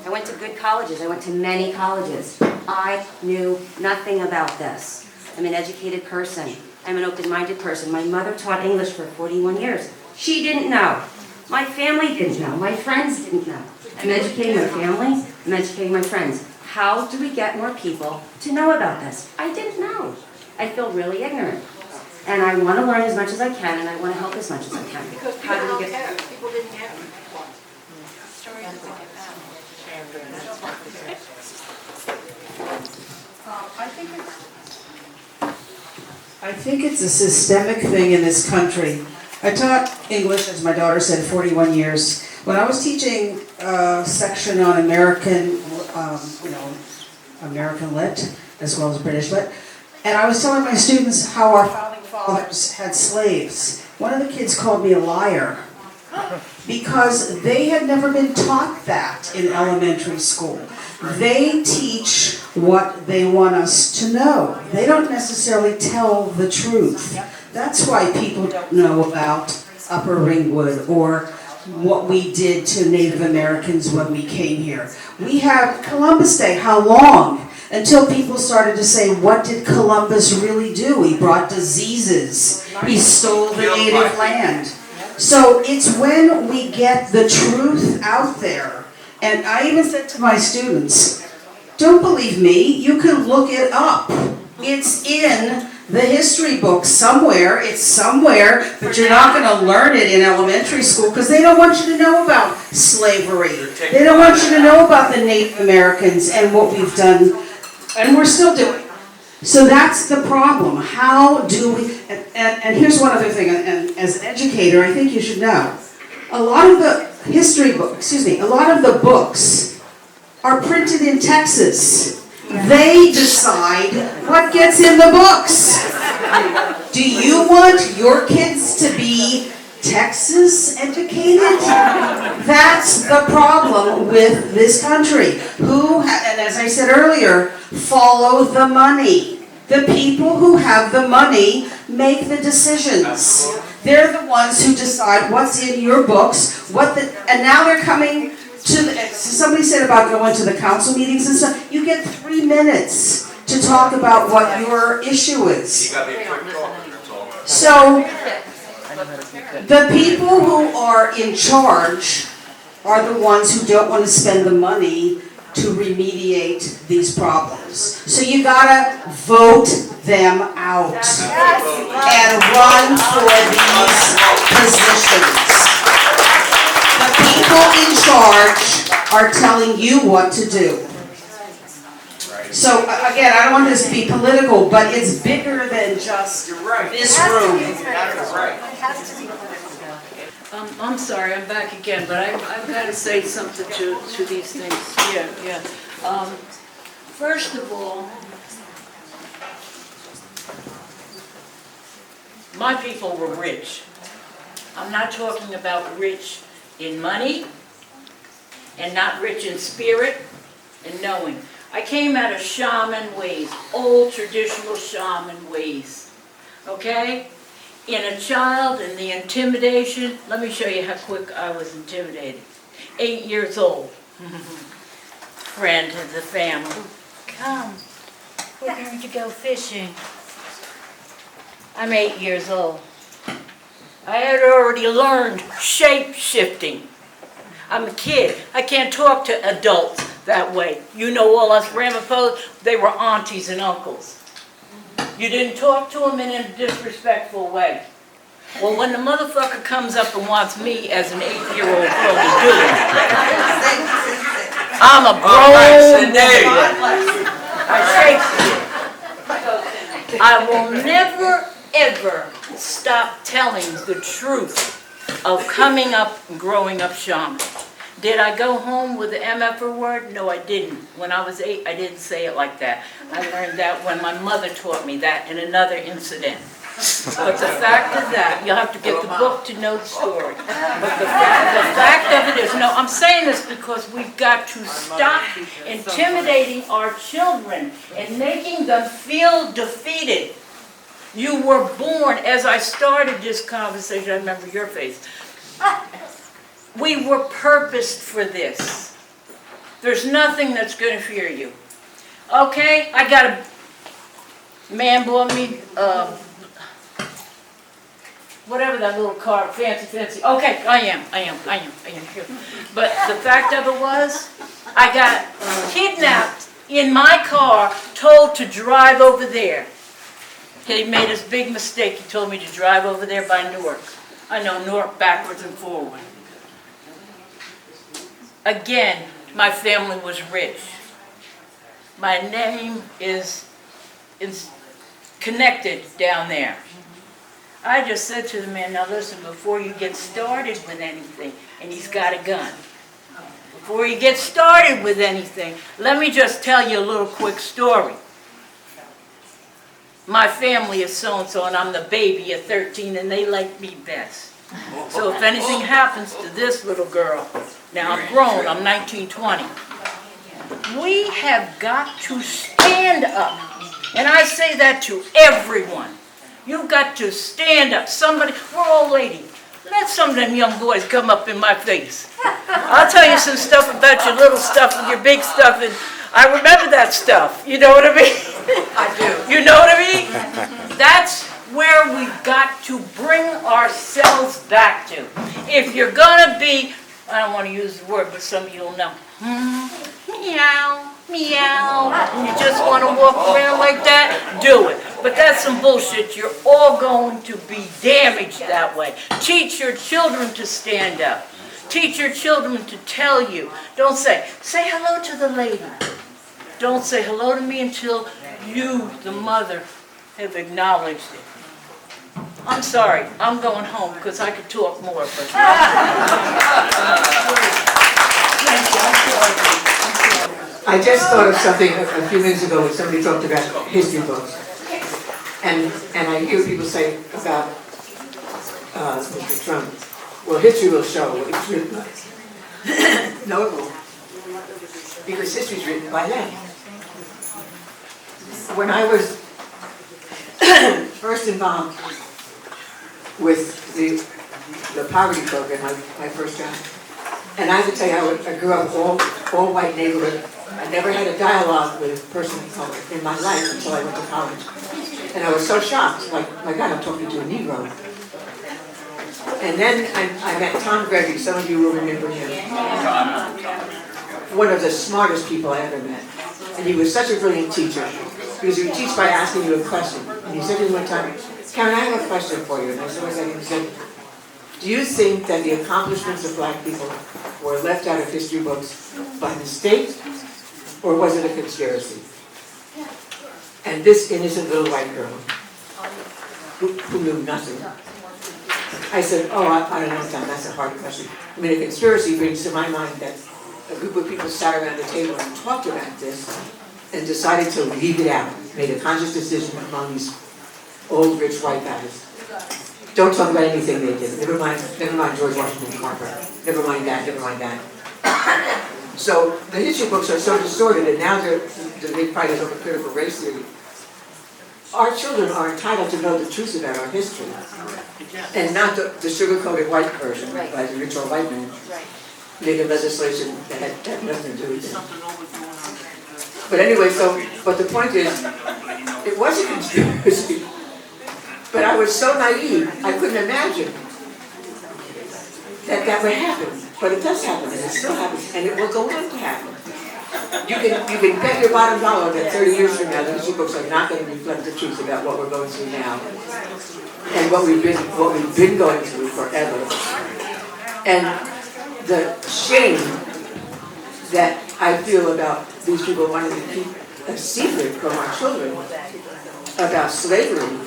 I went to good colleges. I went to many colleges. I knew nothing about this. I'm an educated person. I'm an open-minded person. My mother taught English for 41 years. She didn't know. My family didn't know. My friends didn't know. I'm educating my family. I'm educating my friends. How do we get more people to know about this? I didn't know. I feel really ignorant. And I want to learn as much as I can, and I want to help as much as I can. Because How do we people get don't care. People didn't care. I think it's a systemic thing in this country. I taught English, as my daughter said, 41 years. When I was teaching a section on American, American Lit, as well as British Lit, and I was telling my students how our founding fathers had slaves, one of the kids called me a liar because they had never been taught that in elementary school. They teach what they want us to know. They don't necessarily tell the truth. That's why people don't know about Upper Ringwood or what we did to Native Americans when we came here. We had Columbus Day. How long? Until people started to say, what did Columbus really do? He brought diseases. He stole the native land. So it's when we get the truth out there. And I even said to my students, don't believe me, you can look it up. It's in the history book somewhere, it's somewhere, but you're not going to learn it in elementary school because they don't want you to know about slavery. They don't want you to know about the Native Americans and what we've done, and we're still doing. So that's the problem. How do we, and here's one other thing, and as an educator, I think you should know. A lot of the history books, a lot of the books are printed in Texas. They decide what gets in the books. Do you want your kids to be Texas educated? That's the problem with this country. And as I said earlier, follow the money. The people who have the money make the decisions. They're the ones who decide what's in your books, and now they're coming to somebody said about going to the council meetings and stuff. You get 3 minutes to talk about what your issue is. So the people who are in charge are the ones who don't want to spend the money to remediate these problems. So you gotta vote them out and run for these positions. The people in charge are telling you what to do. So again, I don't want this to be political, but it's bigger than just this room. I'm sorry, I'm back again, but I've got to say something to these things. Yeah. First of all, my people were rich. I'm not talking about rich in money and not rich in spirit and knowing. I came out of shaman ways, old traditional shaman ways, okay? In a child and the intimidation, let me show you how quick I was intimidated. 8 years old, friend of the family. Come, we're going to go fishing. I'm 8 years old. I had already learned shape-shifting. I'm a kid. I can't talk to adults that way. You know all us Ramapos, they were aunties and uncles. You didn't talk to them in a disrespectful way. Well, when the motherfucker comes up and wants me as an 8-year-old girl to do it, I'm a grown woman. I will never, ever stop telling the truth of coming up and growing up shaman. Did I go home with the MFer word? No, I didn't. When I was 8, I didn't say it like that. I learned that when my mother taught me that in another incident. But the fact of that, you'll have to get the book to know the story. But the fact of it is, no, I'm saying this because we've got to stop intimidating our children and making them feel defeated. You were born, as I started this conversation, I remember your face. We were purposed for this. There's nothing that's going to fear you. Okay, I got a man bought me, whatever that little car, fancy. Okay, I am here. But the fact of it was, I got kidnapped in my car, told to drive over there. He made his big mistake. He told me to drive over there by Newark. I know Newark backwards and forward. Again, my family was rich. My name is connected down there. I just said to the man, now listen, before you get started with anything, and he's got a gun, before you get started with anything, let me just tell you a little quick story. My family is so-and-so, and I'm the baby at 13, and they like me best. So if anything happens to this little girl, now I'm grown, I'm 19, 20, we have got to stand up. And I say that to everyone. You've got to stand up. Somebody, we're old lady. Let some of them young boys come up in my face. I'll tell you some stuff about your little stuff and your big stuff, and I remember that stuff. You know what I mean? I do. You know what I mean? That's where we've got to bring ourselves back to. If you're gonna be, I don't want to use the word, but some of you will know, meow, meow, and you just want to walk around like that, do it. But that's some bullshit. You're all going to be damaged that way. Teach your children to stand up. Teach your children to tell you. Don't say hello to the lady. Don't say hello to me until you, the mother, have acknowledged it. I'm sorry, I'm going home because I could talk more, but... I just thought of something a few minutes ago when somebody talked about history books. And I hear people say about Mr. Trump, well, history will show what it's written by. No, it won't. Because history is written by them. When I was first involved with the poverty program, my first job, and I have to tell you, I grew up all white neighborhood. I never had a dialogue with a person of color in my life until I went to college. And I was so shocked, like, my God, I'm talking to a Negro. And then I met Tom Gregory, some of you will remember him. One of the smartest people I ever met. And he was such a brilliant teacher, because he would teach by asking you a question. And he said to me one time, Karen, I have a question for you. And I said, what's that? He said, do you think that the accomplishments of black people were left out of history books by mistake, or was it a conspiracy? And this innocent little white girl, who knew nothing, I said, oh, I don't understand, that's a hard question. I mean, a conspiracy brings to my mind that a group of people sat around the table and talked about this and decided to leave it out, made a conscious decision among these old, rich white guys. Don't talk about anything they did. Never mind George Washington Carver. Never mind that, never mind that. So the history books are so distorted, and now they're the big fight is over critical race theory. Our children are entitled to know the truth about our history, and not the sugar-coated white version by the rich or white man, making legislation that had nothing to do with it. But anyway, but the point is, it was a conspiracy. But I was so naive, I couldn't imagine that would happen. But it does happen, and it still happens, and it will go on to happen. You can bet your bottom dollar that 30 years from now, the history books are not going to reflect the truth about what we're going through now, and what we've been going through forever. And the shame that I feel about these people wanting to keep a secret from our children about slavery.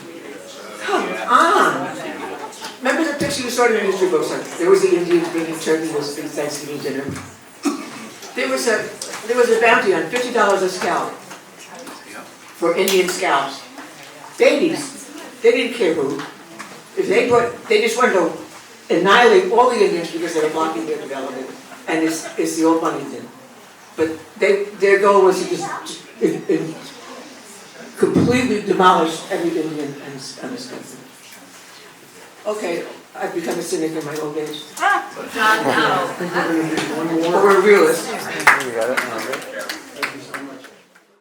Come on! Remember the picture you saw in the history books? There was the Indians bringing turkey, there was a big Thanksgiving dinner. There was a bounty on $50 a scalp for Indian scalps. Babies, they didn't care who. If they just wanted to annihilate all the Indians because they were blocking their development. And it's the old money thing. But their goal was to just completely demolish every Indian on this country. Okay, I've become a cynic in my old age. But we're realists.